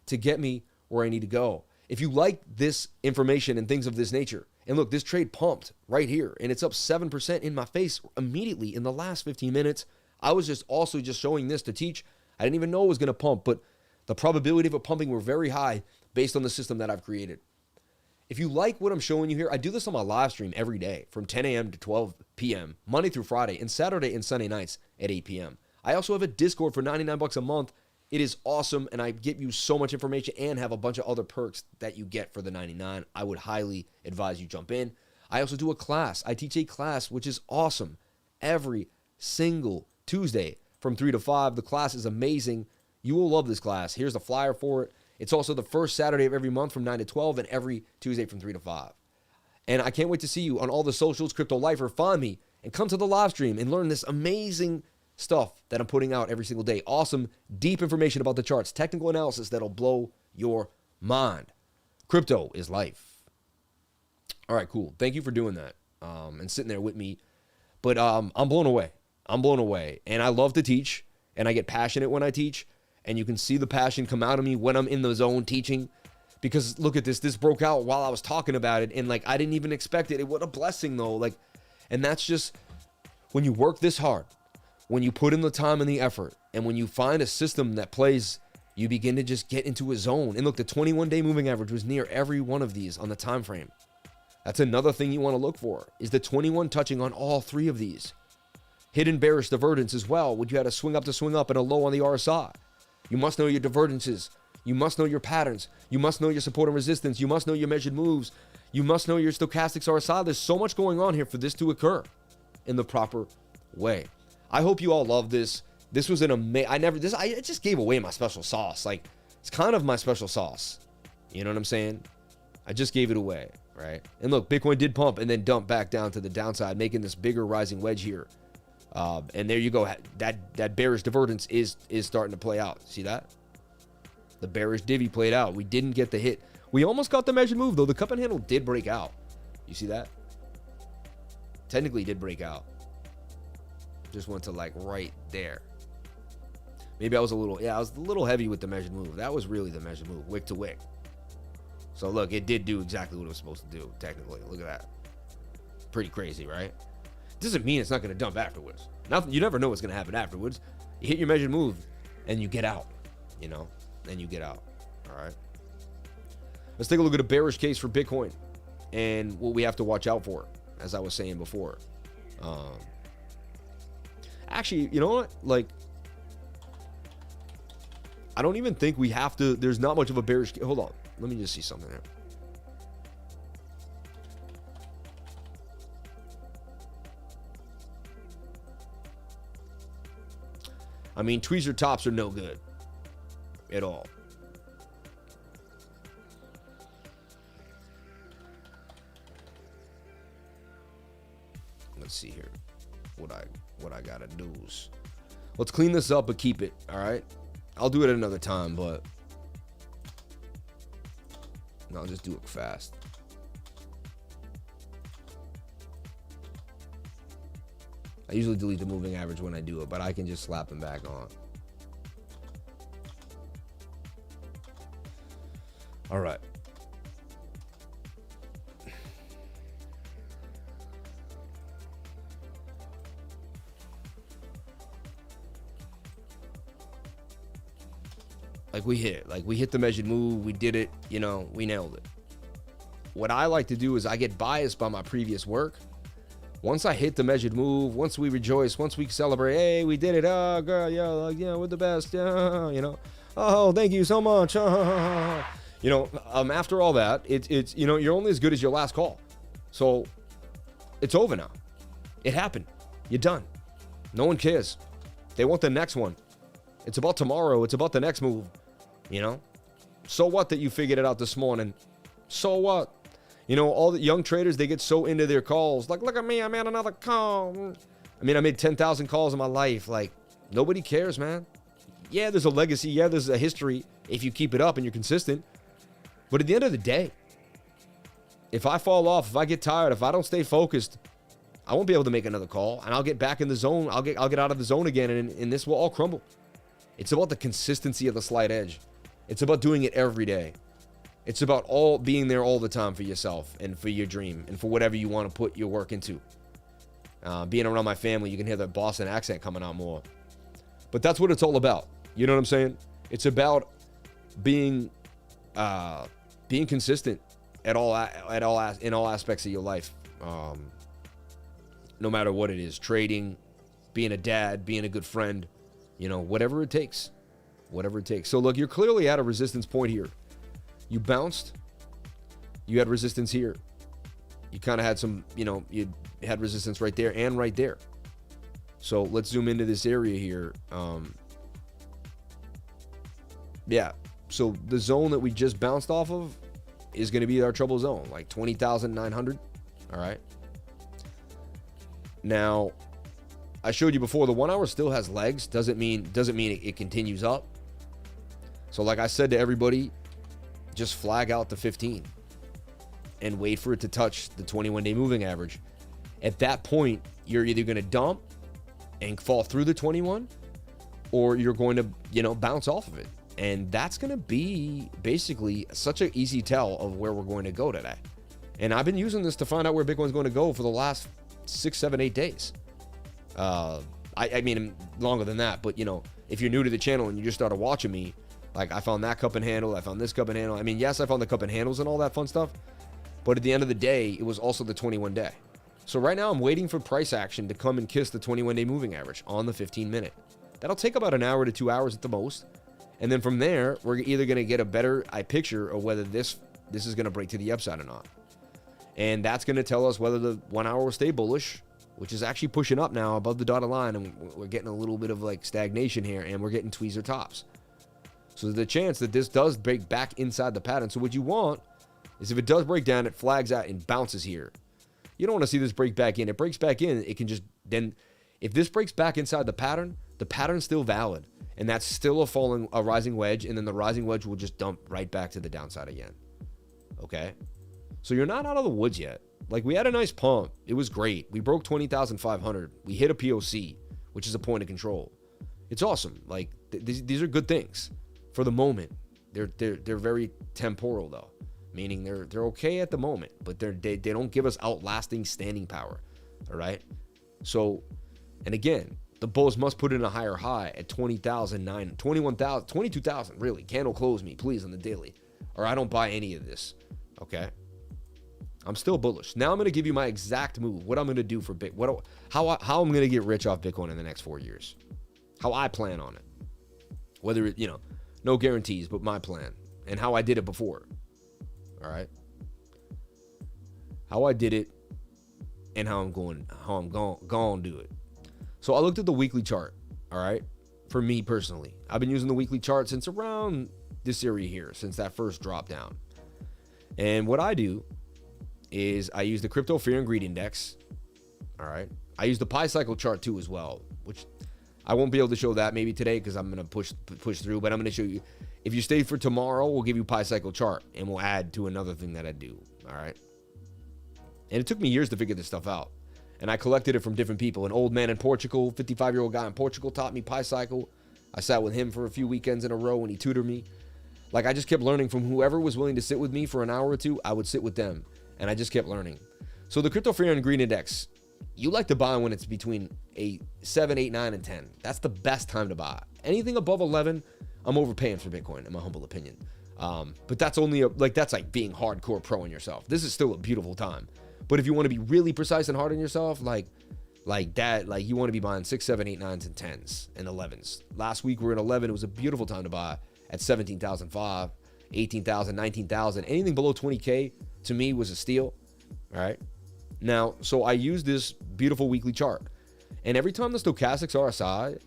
to get me where I need to go. If you like this information and things of this nature, and look, this trade pumped right here, and it's up 7% in my face immediately in the last 15 minutes. I was just showing this to teach. I didn't even know it was going to pump, but the probability of it pumping were very high based on the system that I've created. If you like what I'm showing you here, I do this on my live stream every day from 10 a.m. to 12 p.m., Monday through Friday, and Saturday and Sunday nights at 8 p.m. I also have a Discord for $99 a month. It is awesome, and I give you so much information and have a bunch of other perks that you get for the $99. I would highly advise you jump in. I also do a class. I teach a class, which is awesome, every single Tuesday from 3 to 5. The class is amazing. You will love this class. Here's the flyer for it. It's also the first Saturday of every month from 9 to 12 and every Tuesday from 3 to 5. And I can't wait to see you on all the socials, CryPTOLIFER. Find me and come to the live stream and learn this amazing stuff that I'm putting out every single day. Awesome, deep information about the charts, technical analysis that'll blow your mind. Crypto is life. All right, cool. Thank you for doing that and sitting there with me. But I'm blown away. I'm blown away. And I love to teach, and I get passionate when I teach. And you can see the passion come out of me when I'm in the zone teaching. Because look at this. This broke out while I was talking about it. And like, I didn't even expect it. What a blessing though. Like, and that's just when you work this hard, when you put in the time and the effort, and when you find a system that plays, you begin to just get into a zone. And look, the 21-day moving average was near every one of these on the time frame. That's another thing you want to look for, is the 21 touching on all three of these. Hidden bearish divergence as well, when you had a swing up to swing up and a low on the RSI. You must know your divergences. You must know your patterns. You must know your support and resistance. You must know your measured moves. You must know your stochastics RSI. There's so much going on here for this to occur in the proper way. I hope you all love this. This was an amazing, I just gave away my special sauce. Like, it's kind of my special sauce. You know what I'm saying? I just gave it away, right? And look, Bitcoin did pump and then dump back down to the downside, making this bigger rising wedge here. And there you go. That bearish divergence is starting to play out. See that? The bearish divvy played out. We didn't get the hit. We almost got the measured move, though. The cup and handle did break out. You see that? Technically did break out. Just went to like right there. Maybe I was a little heavy with the measured move. That was really the measured move, wick to wick. So look, it did do exactly what it was supposed to do, technically. Look at that. Pretty crazy, right? Doesn't mean it's not going to dump afterwards. Nothing. You never know what's going to happen afterwards. You hit your measured move and you get out, you know, and you get out. All right. Let's take a look at a bearish case for Bitcoin and what we have to watch out for, as I was saying before. Actually, you know what? Like, I don't even think we have to. There's not much of a bearish. Hold on. Let me just see something here. I mean, tweezer tops are no good at all. Let's see here what I gotta do. Let's clean this up but keep it. All right, I'll do it at another time, but I'll just do it fast. I usually delete the moving average when I do it, but I can just slap them back on. All right. Like we hit the measured move, we did it, you know, we nailed it. What I like to do is I get biased by my previous work. Once I hit the measured move, once we rejoice, once we celebrate, hey, we did it, oh, girl, yeah, like, yeah, we're the best, yeah, you know, oh, thank you so much, you know, after all that, it's, you know, you're only as good as your last call, so it's over now. It happened. You're done. No one cares. They want the next one. It's about tomorrow. It's about the next move, you know. So what that you figured it out this morning? So what? You know, all the young traders, they get so into their calls. Like, look at me, I made another call. I mean, I made 10,000 calls in my life. Like, nobody cares, man. Yeah, there's a legacy. Yeah, there's a history if you keep it up and you're consistent. But at the end of the day, if I fall off, if I get tired, if I don't stay focused, I won't be able to make another call. And I'll get back in the zone. I'll get out of the zone again, and this will all crumble. It's about the consistency of the slight edge. It's about doing it every day. It's about all being there all the time for yourself and for your dream and for whatever you want to put your work into. Being around my family, you can hear the Boston accent coming out more. But that's what it's all about. You know what I'm saying? It's about being consistent in all aspects of your life. No matter what it is, trading, being a dad, being a good friend, you know, whatever it takes. Whatever it takes. So look, you're clearly at a resistance point here. You bounced. You had resistance here. You kind of had some, you know, you had resistance right there and right there. So let's zoom into this area here. Yeah. So the zone that we just bounced off of is going to be our trouble zone, like 20,900. All right. Now, I showed you before, the 1 hour still has legs. Doesn't mean it continues up. So like I said to everybody, just flag out the 15 and wait for it to touch the 21-day moving average. At that point, you're either going to dump and fall through the 21, or you're going to, you know, bounce off of it. And that's going to be basically such an easy tell of where we're going to go today. And I've been using this to find out where Bitcoin's going to go for the last 6, 7, 8 days. I mean, longer than that. But, you know, if you're new to the channel and you just started watching me, like, I found that cup and handle, I found this cup and handle. I mean, yes, I found the cup and handles and all that fun stuff. But at the end of the day, it was also the 21-day. So right now, I'm waiting for price action to come and kiss the 21-day moving average on the 15-minute. That'll take about an hour to 2 hours at the most. And then from there, we're either going to get a better eye picture of whether this is going to break to the upside or not. And that's going to tell us whether the 1 hour will stay bullish, which is actually pushing up now above the dotted line. And we're getting a little bit of like stagnation here, and we're getting tweezer tops. So there's a chance that this does break back inside the pattern. So what you want is, if it does break down, it flags out and bounces here. You don't want to see this break back in. It breaks back in, it can just, then if this breaks back inside the pattern's still valid. And that's still a rising wedge, and then the rising wedge will just dump right back to the downside again. Okay? So you're not out of the woods yet. Like, we had a nice pump. It was great. We broke 20,500. We hit a POC, which is a point of control. It's awesome. Like, these are good things for the moment. They're very temporal, though. Meaning they're okay at the moment, but they don't give us outlasting standing power. All right? So, and again, the bulls must put in a higher high at 20,009, 21,000, 22,000, really. Candle close me, please, on the daily, or I don't buy any of this. Okay? I'm still bullish. Now I'm going to give you my exact move, what I'm going to do for Bitcoin, how I'm going to get rich off Bitcoin in the next 4 years. How I plan on it. Whether it, you know, no guarantees, but my plan, and how I did it before. All right? How I did it, and how I'm going to do it. So I looked at the weekly chart, all right, for me personally. I've been using the weekly chart since around this area here, since that first drop down. And what I do is I use the Crypto Fear and Greed Index, all right. I use the Pi Cycle chart too as well, which I won't be able to show that maybe today because I'm going to push through, but I'm going to show you. If you stay for tomorrow, we'll give you Pi Cycle chart, and we'll add to another thing that I do, all right. And it took me years to figure this stuff out. And I collected it from different people. An old man in Portugal, 55-year-old guy in Portugal, taught me Pi Cycle. I sat with him for a few weekends in a row, and he tutored me. Like, I just kept learning from whoever was willing to sit with me for an hour or two. I would sit with them, and I just kept learning. So the Crypto Fear and Greed Index, you like to buy when it's between a 7, 8, 9, and 10. That's the best time to buy. Anything above 11, I'm overpaying for Bitcoin, in my humble opinion. But that's only that's like being hardcore pro on yourself. This is still a beautiful time. But if you want to be really precise and hard on yourself, like that, like you want to be buying 6, 7, 8, 9s, and 10s and 11s. Last week we were at 11. It was a beautiful time to buy at 17,005, 18,000, 19,000. Anything below 20K to me was a steal. All right. Now, so I use this beautiful weekly chart, and every time the stochastics RSI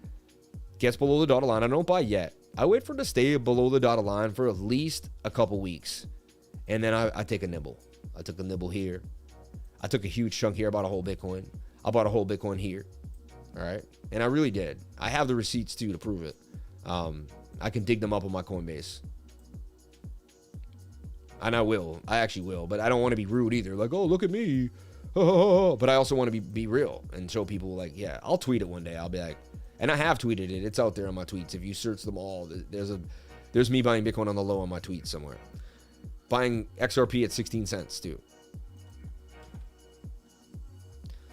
gets below the dotted line, I don't buy yet. I wait for it to stay below the dotted line for at least a couple weeks, and then I take a nibble. I took a nibble here. I took a huge chunk here. I bought a whole Bitcoin. I bought a whole Bitcoin here. All right. And I really did. I have the receipts too to prove it. I can dig them up on my Coinbase. And I will. I actually will. But I don't want to be rude either. Like, oh, look at me. But I also want to be real and show people, like, yeah, I'll tweet it one day. I'll be like, and I have tweeted it. It's out there on my tweets. If you search them all, there's me buying Bitcoin on the low on my tweets somewhere. Buying XRP at 16 cents too.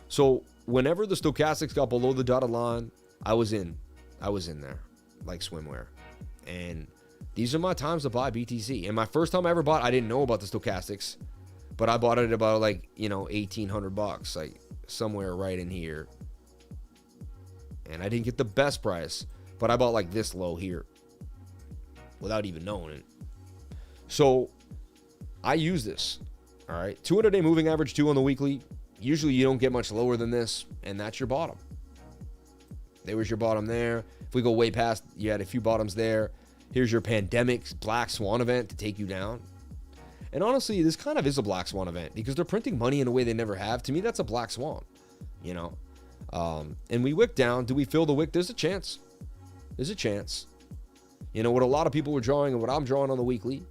So whenever the stochastics got below the dotted line, I was in there like swimwear. And these are my times to buy BTC. And my first time I ever bought, I didn't know about the stochastics, but I bought it at about like, you know, $1,800, like somewhere right in here. And I didn't get the best price, but I bought like this low here without even knowing it. So I use this. All right. 200-day moving average 2 on the weekly. Usually you don't get much lower than this, and that's your bottom. There was your bottom there. If we go way past, you had a few bottoms there. Here's your pandemic black swan event to take you down. And honestly, this kind of is a black swan event because they're printing money in a way they never have. To me, that's a black swan, you know. And we wick down. Do we fill the wick? There's a chance. There's a chance. You know, what a lot of people were drawing and what I'm drawing on the weekly.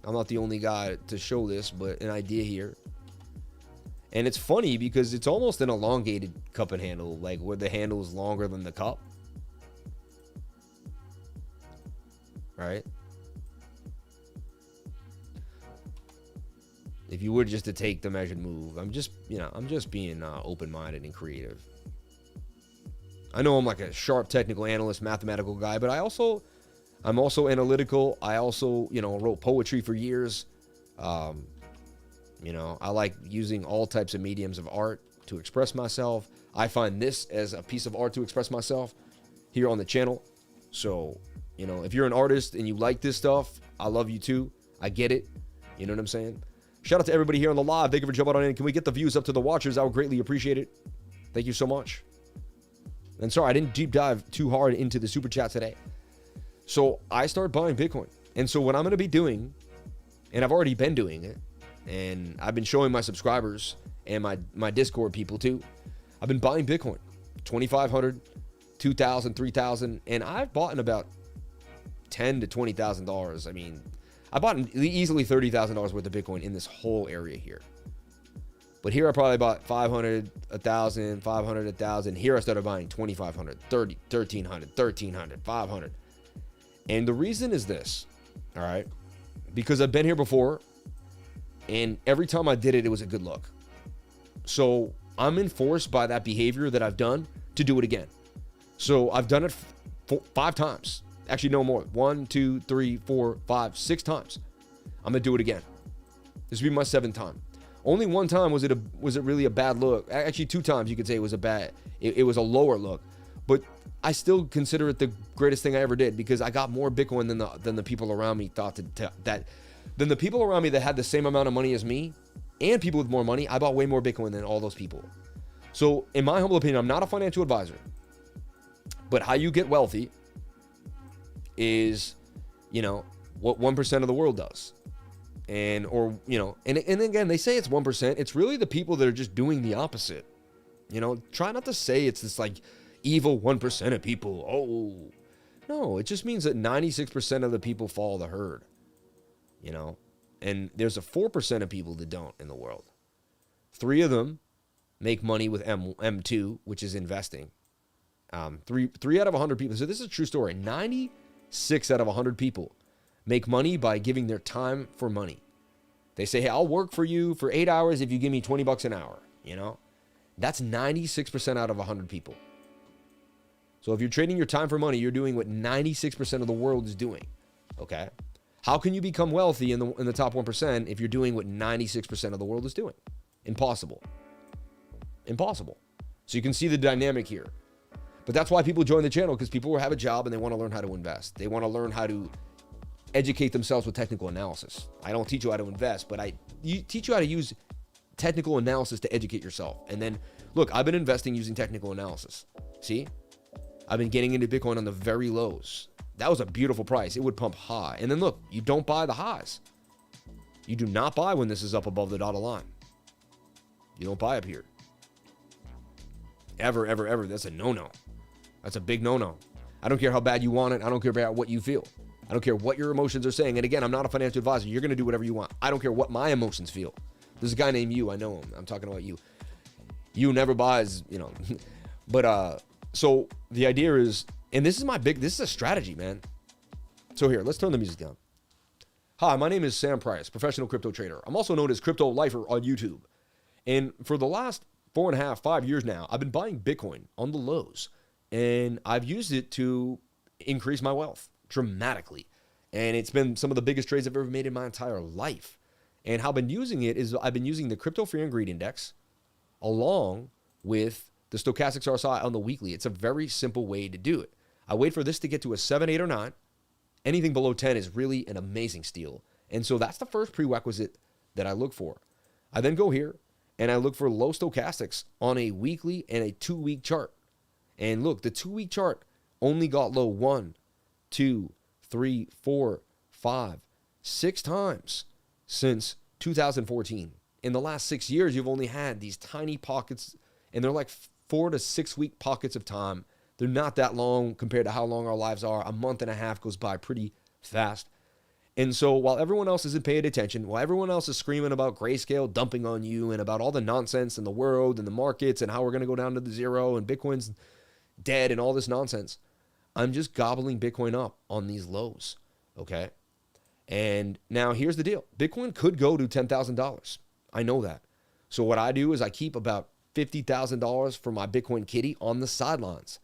I'm not the only guy to show this, but an idea here. And it's funny because it's almost an elongated cup and handle, like where the handle is longer than the cup. Right? If you were just to take the measured move, I'm just being open-minded and creative. I know I'm like a sharp technical analyst, mathematical guy, but I'm also analytical. I also, wrote poetry for years. I like using all types of mediums of art to express myself. I find this as a piece of art to express myself here on the channel. So, if you're an artist and you like this stuff, I love you too. I get it. You know what I'm saying? Shout out to everybody here on the live. Thank you for jumping on in. Can we get the views up to the watchers? I would greatly appreciate it. Thank you so much. And sorry, I didn't deep dive too hard into the super chat today. So I started buying Bitcoin. And so what I'm going to be doing, and I've already been doing it, and I've been showing my subscribers and my Discord people too, I've been buying Bitcoin. $2,500, $2,000, $3,000, and I've bought in about $10,000 to $20,000. I mean, I bought easily $30,000 worth of Bitcoin in this whole area here. But here I probably bought 500, 1,000, 500, 1,000. Here I started buying 2,500, 30, 1,300, 1,300, 500. And the reason is this, all right? Because I've been here before, and every time I did it, it was a good look. So I'm enforced by that behavior that I've done to do it again. So I've done it 5 times. Actually, no more. 1, 2, 3, 4, 5, 6 times. I'm gonna do it again. This will be my 7th time. Only one time was it really a bad look. Actually, 2 times you could say it was a bad. It was a lower look, but I still consider it the greatest thing I ever did because I got more Bitcoin than the people around me thought than the people around me that had the same amount of money as me and people with more money. I bought way more Bitcoin than all those people. So, in my humble opinion, I'm not a financial advisor, but how you get wealthy is, what 1% of the world does. And again, they say it's 1%. It's really the people that are just doing the opposite. Try not to say it's this like evil 1% of people. Oh, no, it just means that 96% of the people follow the herd, and there's a 4% of people that don't in the world. 3 of them make money with M2, which is investing. 3 out of 100 people. So this is a true story. 96 out of 100 people make money by giving their time for money. They say, hey, I'll work for you for 8 hours if you give me $20 an hour. That's 96% out of 100 people. So if you're trading your time for money, you're doing what 96% of the world is doing. Okay? How can you become wealthy in the top 1% if you're doing what 96% of the world is doing? Impossible. Impossible. So you can see the dynamic here. But that's why people join the channel, because people have a job and they want to learn how to invest. They want to learn how to educate themselves with technical analysis. I don't teach you how to invest, but I teach you how to use technical analysis to educate yourself. And then, look, I've been investing using technical analysis. See? I've been getting into Bitcoin on the very lows. That was a beautiful price. It would pump high. And then look, you don't buy the highs. You do not buy when this is up above the dotted line. You don't buy up here. Ever, ever, ever. That's a no-no. That's a big no-no. I don't care how bad you want it. I don't care about what you feel. I don't care what your emotions are saying. And again, I'm not a financial advisor. You're going to do whatever you want. I don't care what my emotions feel. There's a guy named you. I know him. I'm talking about you. You never buys, But, so the idea is, and this is a strategy, man. So here, let's turn the music down. Hi, my name is Sam Price, professional crypto trader. I'm also known as CryPTOLIFER on YouTube. And for the last 4.5, 5 years now, I've been buying Bitcoin on the lows. And I've used it to increase my wealth dramatically. And it's been some of the biggest trades I've ever made in my entire life. And how I've been using it is I've been using the Crypto Fear and Greed Index along with the stochastics RSI on the weekly. It's a very simple way to do it. I wait for this to get to a 7, 8, or 9. Anything below 10 is really an amazing steal. And so that's the first prerequisite that I look for. I then go here and I look for low stochastics on a weekly and a 2-week chart. And look, the 2-week chart only got low 1, 2, 3, 4, 5, 6 times since 2014. In the last 6 years, you've only had these tiny pockets, and they're like 4 to 6 week pockets of time. They're not that long compared to how long our lives are. A month and a half goes by pretty fast. And so while everyone else isn't paying attention, while everyone else is screaming about grayscale dumping on you and about all the nonsense in the world and the markets and how we're going to go down to the zero and Bitcoin's dead and all this nonsense, I'm just gobbling Bitcoin up on these lows, okay? And now here's the deal. Bitcoin could go to $10,000. I know that. So what I do is I keep about $50,000 for my Bitcoin kitty on the sidelines.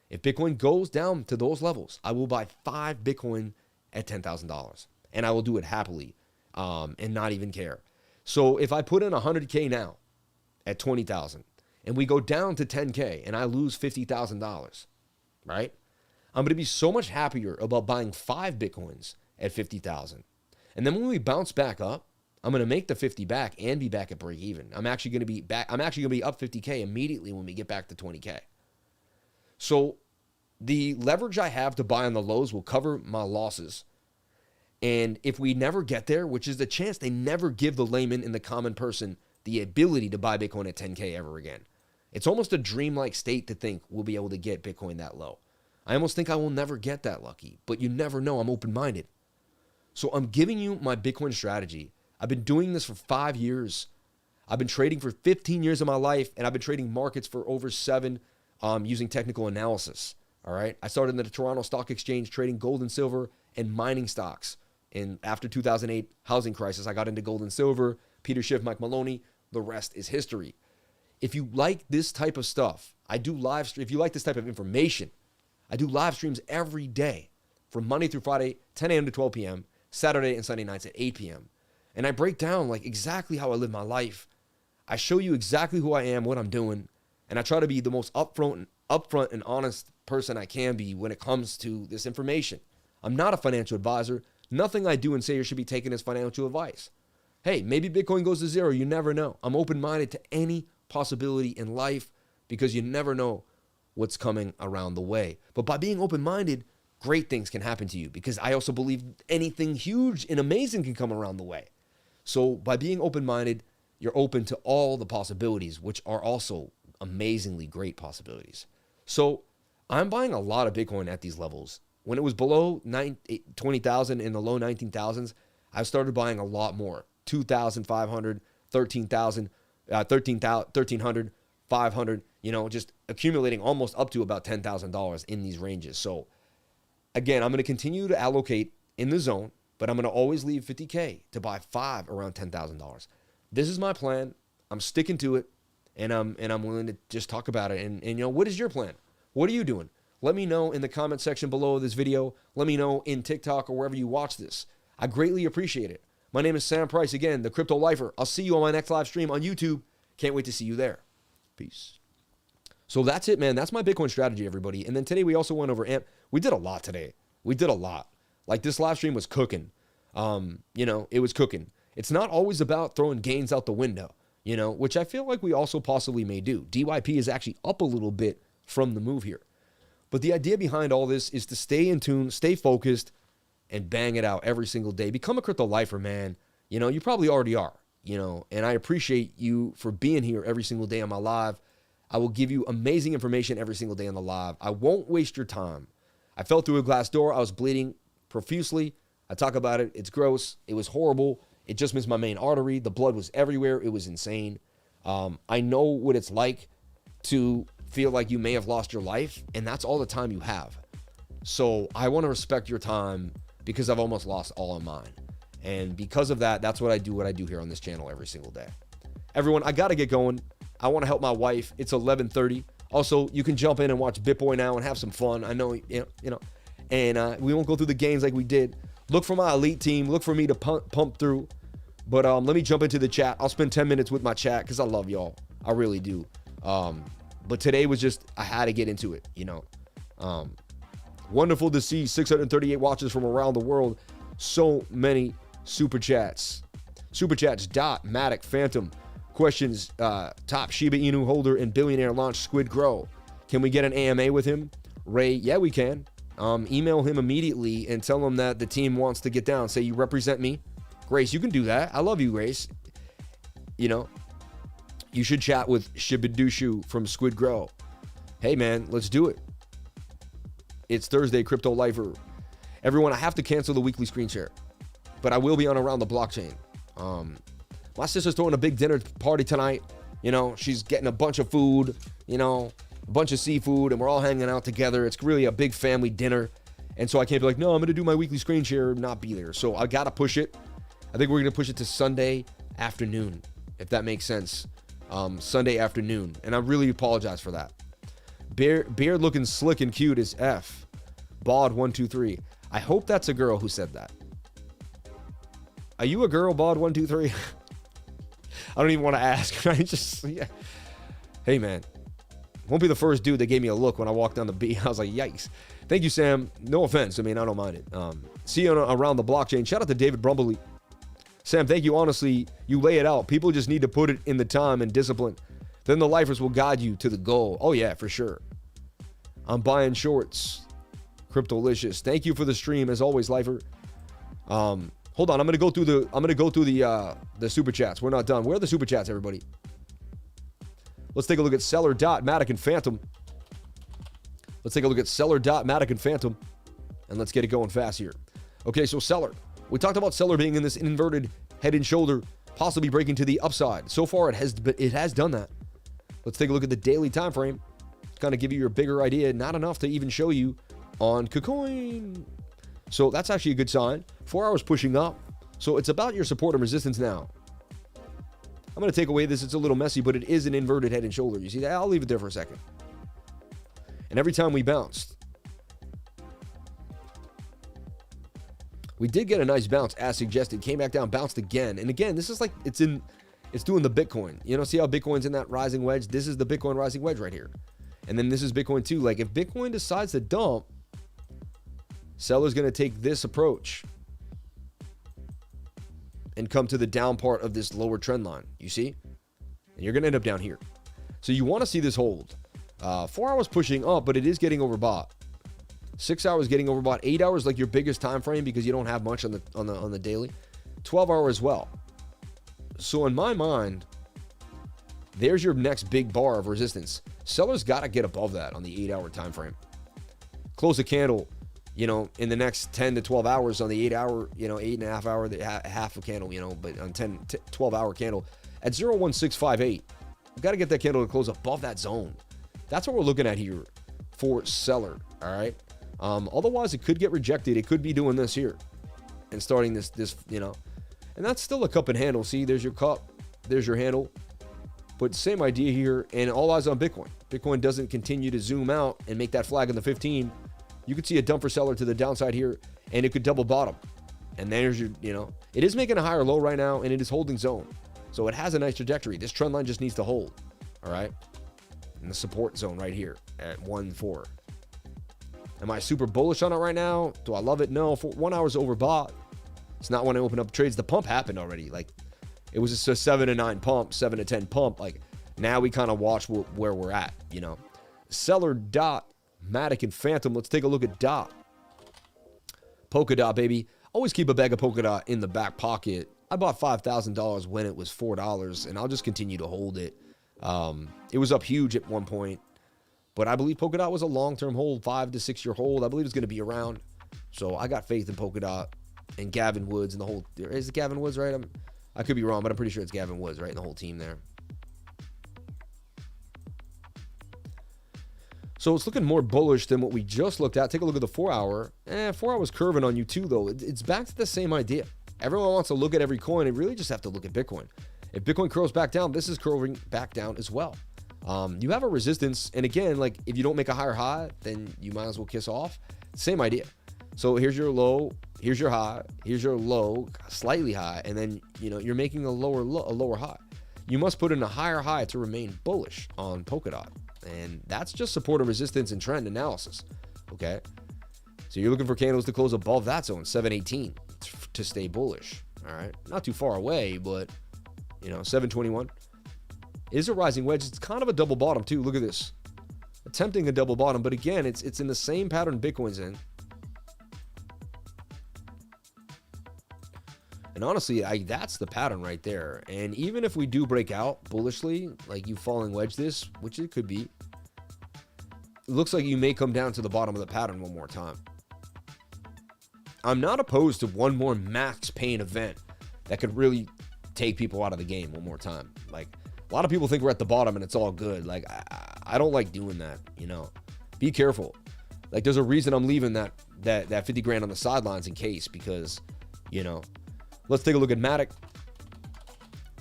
If Bitcoin goes down to those levels, I will buy 5 Bitcoin at $10,000. And I will do it happily and not even care. So if I put in 100K now at 20,000 and we go down to 10K and I lose $50,000, right? I'm going to be so much happier about buying 5 Bitcoins at 50,000. And then when we bounce back up, I'm going to make the 50 back and be back at break even. I'm actually going to be back. I'm actually going to be up 50K immediately when we get back to 20K. So the leverage I have to buy on the lows will cover my losses. And if we never get there, which is the chance they never give the layman and the common person the ability to buy Bitcoin at 10K ever again. It's almost a dreamlike state to think we'll be able to get Bitcoin that low. I almost think I will never get that lucky, but you never know. I'm open-minded. So I'm giving you my Bitcoin strategy. I've been doing this for 5 years. I've been trading for 15 years of my life, and I've been trading markets for over 7 using technical analysis. All right. I started in the Toronto Stock Exchange trading gold and silver and mining stocks. And after 2008 housing crisis, I got into gold and silver, Peter Schiff, Mike Maloney. The rest is history. If you like this type of stuff, I do live stream. If you like this type of information, I do live streams every day from Monday through Friday, 10 a.m. to 12 p.m., Saturday and Sunday nights at 8 p.m. And I break down like exactly how I live my life. I show you exactly who I am, what I'm doing, and I try to be the most upfront and honest person I can be when it comes to this information. I'm not a financial advisor. Nothing I do and say here should be taken as financial advice. Hey, maybe Bitcoin goes to zero. You never know. I'm open-minded to any possibility in life because you never know what's coming around the way. But by being open-minded, great things can happen to you because I also believe anything huge and amazing can come around the way. So by being open-minded, you're open to all the possibilities, which are also amazingly great possibilities. So I'm buying a lot of Bitcoin at these levels. When it was below 20,000 in the low 19,000s, I started buying a lot more. 2,500, 13,000, 1,300, 500, just accumulating almost up to about $10,000 in these ranges. So again, I'm going to continue to allocate in the zone, but I'm going to always leave 50K to buy 5 around $10,000. This is my plan. I'm sticking to it, and I'm willing to just talk about it. And what is your plan? What are you doing? Let me know in the comment section below this video. Let me know in TikTok or wherever you watch this. I greatly appreciate it. My name is Sam Price, again, the Crypto Lifer. I'll see you on my next live stream on YouTube. Can't wait to see you there. Peace. So that's it, man. That's my Bitcoin strategy, everybody. And then today we also went over AMP. We did a lot today. We did a lot. Like this live stream was cooking. It was cooking. It's not always about throwing gains out the window, which I feel like we also possibly may do. DYP is actually up a little bit from the move here. But the idea behind all this is to stay in tune, stay focused, and bang it out every single day. Become a crypto lifer, man. You probably already are, and I appreciate you for being here every single day on my live. I will give you amazing information every single day on the live. I won't waste your time. I fell through a glass door. I was bleeding profusely. I talk about it. It's gross. It was horrible. It just missed my main artery. The blood was everywhere. It was insane. I know what it's like to feel like you may have lost your life, and that's all the time you have. So I want to respect your time because I've almost lost all of mine. And because of that, that's what I do here on this channel every single day. Everyone, I got to get going. I want to help my wife. It's 11:30. Also, you can jump in and watch BitBoy now and have some fun. I know, and we won't go through the games like we did. Look for my elite team. Look for me to pump through. But let me jump into the chat. I'll spend 10 minutes with my chat because I love y'all. I really do. But today was just, I had to get into it, Wonderful to see 638 watches from around the world. So many super chats. Super chats. MATIC Phantom. Questions. Top Shiba Inu holder and billionaire launch Squid Grow. Can we get an AMA with him? Ray, yeah, we can. Email him immediately and tell him that the team wants to get down. Say, you represent me. Grace, you can do that. I love you, Grace. You should chat with Shibidushu from Squid Grow. Hey, man, let's do it. It's Thursday, Crypto Lifer. Everyone, I have to cancel the weekly screen share. but I will be on Around the Blockchain. My sister's throwing a big dinner party tonight. You know, she's getting a bunch of food, you know, a bunch of seafood, and we're all hanging out together. It's really a big family dinner. And so I can't be like, no, I'm going to do my weekly screen share and not be there. So I got to push it. I think we're going to push it to Sunday afternoon, if that makes sense. Sunday afternoon. And I really apologize for that. Beard looking slick and cute is F. Bod123. I hope that's a girl who said that. Are you a girl, Bod123? I don't even want to ask. Right? Just, yeah. Hey, man. Won't be the first dude that gave me a look when I walked down the beat. I was like, yikes. Thank you, Sam. No offense. I mean, I don't mind it. See you Around the Blockchain. Shout out to David Brumbley. Sam, thank you. Honestly, you lay it out. People just need to put it in the time and discipline. Then the lifers will guide you to the goal. Oh, yeah, for sure. I'm buying shorts. Cryptolicious. Thank you for the stream, as always, lifer. Hold on. I'm gonna go through the super chats. We're not done. Where are the super chats, everybody? Let's take a look at CELR, MATIC, and Phantom. Let's take a look at CELR, MATIC, and Phantom. And let's get it going fast here. Okay, so CELR. We talked about CELR being in this inverted head and shoulder, possibly breaking to the upside. So far, it has done that. Let's take a look at the daily time frame. Kind of give you a bigger idea. Not enough to even show you on KuCoin. So that's actually a good sign. 4 hours pushing up. So it's about your support and resistance now. I'm going to take away this. It's a little messy, but it is an inverted head and shoulder. You see that? I'll leave it there for a second. And every time we bounced, we did get a nice bounce as suggested. Came back down, bounced again. And again, this is like, it's doing the Bitcoin. You know, see how Bitcoin's in that rising wedge? This is the Bitcoin rising wedge right here. And then this is Bitcoin too. Like if Bitcoin decides to dump, seller's going to take this approach and come to the down part of this lower trend line. You see? And you're going to end up down here. So you want to see this hold. 4 hours pushing up, but it is getting overbought. 6 hours getting overbought. 8 hours like your biggest time frame because you don't have much on the daily. 12 hour as well. So in my mind, there's your next big bar of resistance. Seller's got to get above that on the 8 hour time frame. Close the candle, you know, in the next 10 to 12 hours on the 8 hour, you know, 8.5 hour, half a candle, you know, but on 12 hour candle at 0.1658. We've got to get that candle to close above that zone. That's what we're looking at here for CELR. All right. Otherwise, it could get rejected. It could be doing this here and starting this, you know, and that's still a cup and handle. See, there's your cup, there's your handle, but same idea here. And all eyes on Bitcoin. Bitcoin doesn't continue to zoom out and make that flag in the 15. You could see a dump for CELR to the downside here, and it could double bottom. And there's your, you know, it is making a higher low right now, and it is holding zone. So it has a nice trajectory. This trend line just needs to hold. All right. In the support zone right here at 1.4. Am I super bullish on it right now? Do I love it? No. For 1 hour's overbought. It's not when I open up trades. The pump happened already. Like it was just a 7 to 9 pump, 7 to 10 pump. Like now we kind of watch where we're at, you know. CELR, MATIC, and Phantom. Let's take a look at DOT. Polkadot, baby. Always keep a bag of Polkadot in the back pocket. I bought $5,000 when it was $4, and I'll just continue to hold it. It was up huge at one point, but I believe Polkadot was a long-term hold, 5 to 6 year hold. I believe it's going to be around. So I got faith in Polkadot and Gavin Woods and the whole. Is it Gavin Woods, right? I could be wrong, but I'm pretty sure it's Gavin Woods, right? And the whole team there. So it's looking more bullish than what we just looked at. Take a look at the 4 hour. 4 hours curving on you too, though. It's back to the same idea. Everyone wants to look at every coin. And really just have to look at Bitcoin. If Bitcoin curls back down, this is curling back down as well. You have a resistance. And again, like if you don't make a higher high, then you might as well kiss off. Same idea. So here's your low, here's your high, here's your low, slightly high. And then, you know, you're making a lower high. You must put in a higher high to remain bullish on Polkadot. And that's just support and resistance and trend analysis. Okay. So you're looking for candles to close above that zone, 718, to stay bullish. All right. Not too far away, but you know, 721 is a rising wedge. It's kind of a double bottom too. Look at this. Attempting a double bottom, but again, it's in the same pattern Bitcoin's in. And honestly, that's the pattern right there. And even if we do break out bullishly, like you falling wedge this, which it could be, it looks like you may come down to the bottom of the pattern one more time. I'm not opposed to one more max pain event that could really take people out of the game one more time. Like, a lot of people think we're at the bottom and it's all good. Like, I don't like doing that, you know. Be careful. Like, there's a reason I'm leaving that 50 grand on the sidelines in case, because, you know. Let's take a look at MATIC.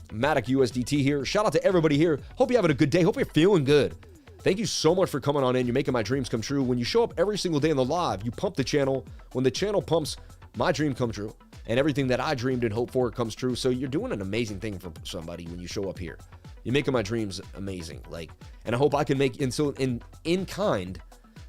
MATIC USDT here. Shout out to everybody here. Hope you're having a good day. Hope you're feeling good. Thank you so much for coming on in. You're making my dreams come true. When you show up every single day in the live, you pump the channel. When the channel pumps, my dream come true. And everything that I dreamed and hoped for comes true. So you're doing an amazing thing for somebody when you show up here. You're making my dreams amazing. Like, and I hope I can make, in kind,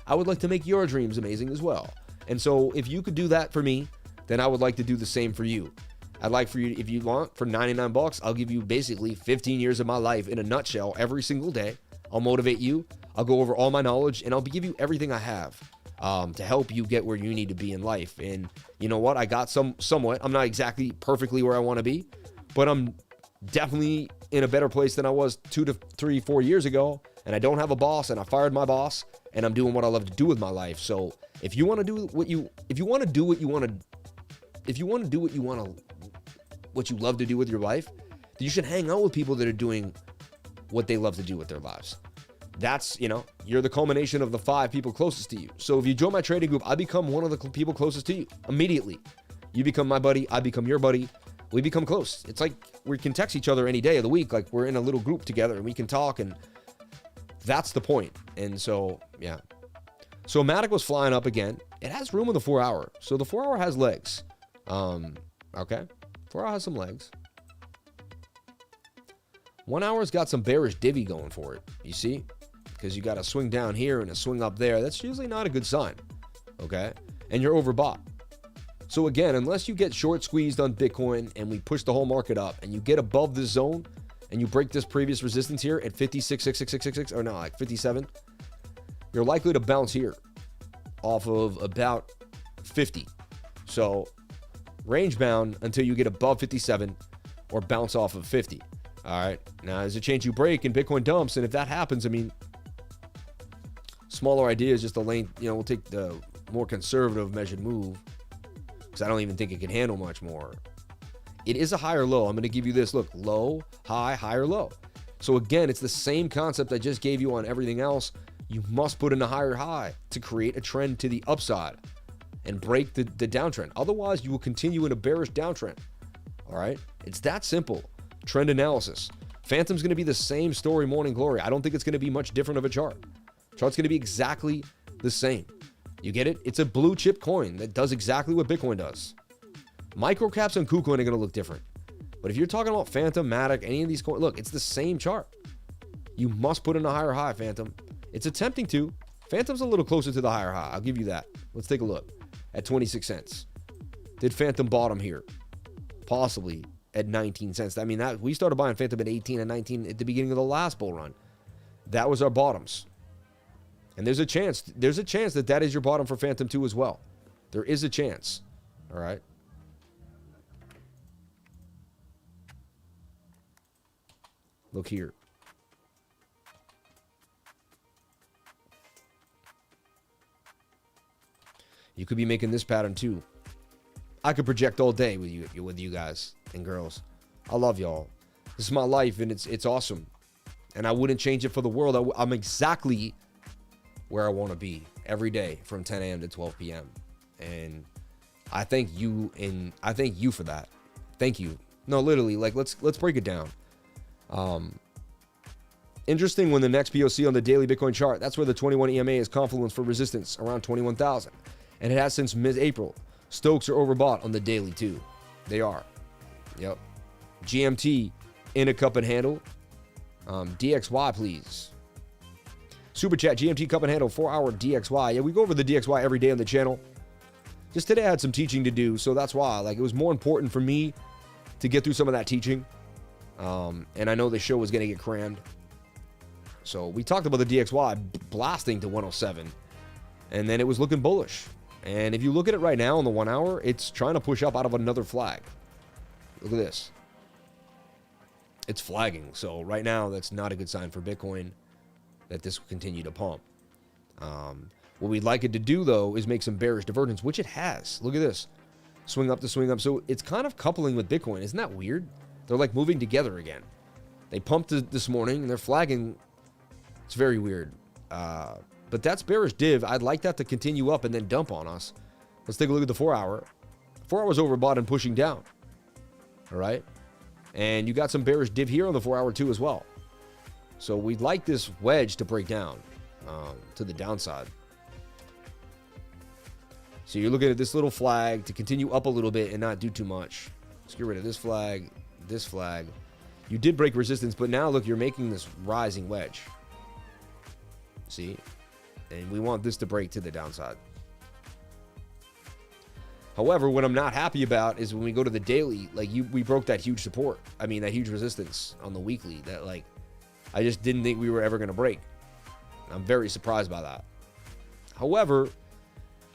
I would like to make your dreams amazing as well. And so if you could do that for me, then I would like to do the same for you. I'd like for you, if you want, for 99 bucks, I'll give you basically 15 years of my life in a nutshell every single day. I'll motivate you. I'll go over all my knowledge, and I'll give you everything I have to help you get where you need to be in life. And you know what? I got somewhat. I'm not exactly perfectly where I want to be, but I'm definitely in a better place than I was 2 to 3, 4 years ago. And I don't have a boss, and I fired my boss, and I'm doing what I love to do with my life. So if you want to do what you love to do with your life, then you should hang out with people that are doing what they love to do with their lives. That's, you know, you're the culmination of the 5 people closest to you. So if you join my trading group, I become one of the people closest to you immediately. You become my buddy. I become your buddy. We become close. It's like we can text each other any day of the week. Like, we're in a little group together and we can talk, and that's the point. And so, yeah. So MATIC was flying up again. It has room in the 4 hour. So the 4 hour has legs. Okay. 4 hour has some legs. 1 hour's got some bearish divvy going for it. You see? Because you got a swing down here and a swing up there. That's usually not a good sign. Okay? And you're overbought. So again, unless you get short squeezed on Bitcoin and we push the whole market up and you get above this zone and you break this previous resistance here at 56.66666, or no, like 57, you're likely to bounce here off of about 50. So range bound until you get above 57 or bounce off of 50. All right. Now, there's a chance you break and Bitcoin dumps. And if that happens, I mean, smaller idea is just the lane, you know, we'll take the more conservative measured move because I don't even think it can handle much more. It is a higher low. I'm going to give you this. Look, low, high, higher, low. So again, it's the same concept I just gave you on everything else. You must put in a higher high to create a trend to the upside and break the downtrend. Otherwise, you will continue in a bearish downtrend. All right. It's that simple. Trend analysis. Phantom's going to be the same story, morning glory. I don't think it's going to be much different of a chart. Chart's going to be exactly the same. You get it? It's a blue chip coin that does exactly what Bitcoin does. Microcaps and KuCoin are going to look different. But if you're talking about Phantom, MATIC, any of these coins, look, it's the same chart. You must put in a higher high, Phantom. It's attempting to. Phantom's a little closer to the higher high. I'll give you that. Let's take a look at 26 cents. Did Phantom bottom here? Possibly at 19 cents. I mean, that we started buying Phantom at 18 and 19 at the beginning of the last bull run. That was our bottoms. And there's a chance that that is your bottom for Phantom 2 as well. There is a chance. All right. Look here. You could be making this pattern too. I could project all day with you guys and girls. I love y'all. This is my life, and it's awesome. And I wouldn't change it for the world. I'm exactly where I want to be every day from 10 a.m. to 12 p.m. And I thank you, for that. Thank you. No, literally, like let's break it down. Interesting, when the next POC on the daily Bitcoin chart, that's where the 21 EMA is confluence for resistance around 21,000. And it has since mid-April. Stokes are overbought on the daily too. They are. Yep. GMT in a cup and handle. DXY, please. Super chat, GMT cup and handle, 4-hour DXY. Yeah, we go over the DXY every day on the channel. Just today I had some teaching to do, so that's why. Like, it was more important for me to get through some of that teaching. And I know the show was going to get crammed. So we talked about the DXY blasting to 107. And then it was looking bullish. And if you look at it right now on the 1 hour, it's trying to push up out of another flag. Look at this. It's flagging. So right now, that's not a good sign for Bitcoin that this will continue to pump. What we'd like it to do, though, is make some bearish divergence, which it has. Look at this. swing up to swing up. So it's kind of coupling with Bitcoin. Isn't that weird? They're like moving together again. They pumped it this morning and they're flagging. It's very weird. But that's bearish div. I'd like that to continue up and then dump on us. Let's take a look at the 4 hour. 4 hours overbought and pushing down. All right. And you got some bearish div here on the 4 hour too as well. So we'd like this wedge to break down to the downside. So you're looking at this little flag to continue up a little bit and not do too much. Let's get rid of this flag, this flag. You did break resistance, but now look, you're making this rising wedge. See? And we want this to break to the downside. However, what I'm not happy about is when we go to the daily, like we broke that huge support. I mean, that huge resistance on the weekly that like, I just didn't think we were ever going to break. I'm very surprised by that. However,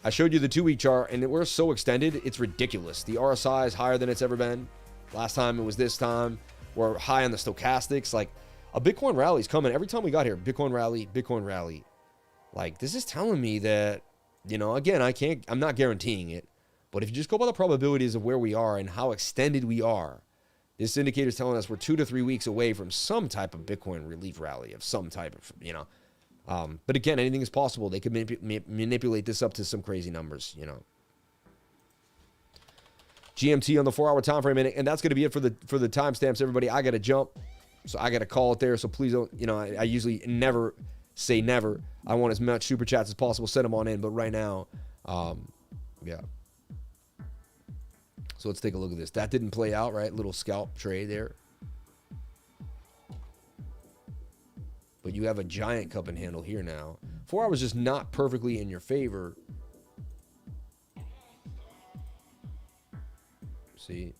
I showed you the 2-week chart and we're so extended, it's ridiculous. The RSI is higher than it's ever been. Last time it was this time. We're high on the stochastics. Like a Bitcoin rally is coming. Every time we got here, Bitcoin rally, Bitcoin rally. Like this is telling me that, you know, again, I'm not guaranteeing it, but if you just go by the probabilities of where we are and how extended we are, this indicator is telling us we're 2 to 3 weeks away from some type of Bitcoin relief rally of some type of, you know. But again, anything is possible. They could manipulate this up to some crazy numbers, you know. GMT on the 4 hour time frame, and that's going to be it for the timestamps, everybody. I got to jump, so I got to call it there. So please don't, you know, I usually never say never. I want as much super chats as possible. Send them on in, but right now, yeah. So let's take a look at this. That didn't play out, right? Little scalp trade there. But you have a giant cup and handle here now. 4 hours just not perfectly in your favor. See,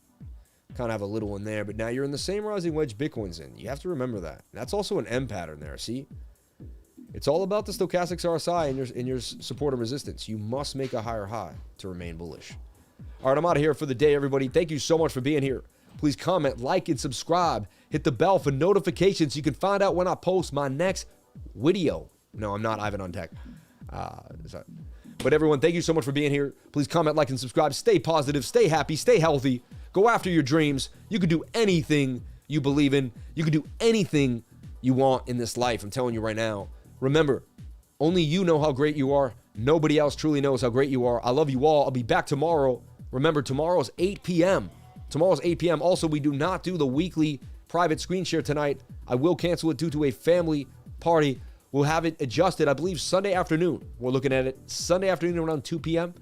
kind of have a little one there, but now you're in the same rising wedge Bitcoin's in. You have to remember that. That's also an M pattern there. See, it's all about the stochastics RSI and your support and resistance. You must make a higher high to remain bullish. All right, I'm out of here for the day, everybody. Thank you so much for being here. Please comment, like, and subscribe. Hit the bell for notifications so you can find out when I post my next video. No, I'm not Ivan on Tech. But everyone, thank you so much for being here. Please comment, like, and subscribe. Stay positive, stay happy, stay healthy. Go after your dreams. You can do anything you believe in. You can do anything you want in this life. I'm telling you right now. Remember, only you know how great you are. Nobody else truly knows how great you are. I love you all. I'll be back tomorrow. Remember, tomorrow's 8 p.m. Tomorrow's 8 p.m. Also, we do not do the weekly private screen share tonight. I will cancel it due to a family party. We'll have it adjusted, I believe, Sunday afternoon. We're looking at it. Sunday afternoon around 2 p.m.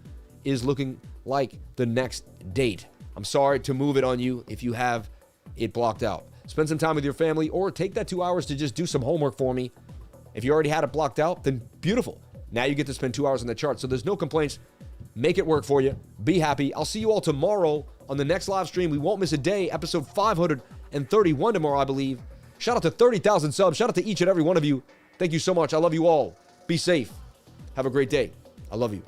is looking like the next date. I'm sorry to move it on you if you have it blocked out. Spend some time with your family or take that 2 hours to just do some homework for me. If you already had it blocked out, then beautiful. Now you get to spend 2 hours on the chart. So there's no complaints. Make it work for you. Be happy. I'll see you all tomorrow on the next live stream. We won't miss a day. Episode 531 tomorrow, I believe. Shout out to 30,000 subs. Shout out to each and every one of you. Thank you so much. I love you all. Be safe. Have a great day. I love you.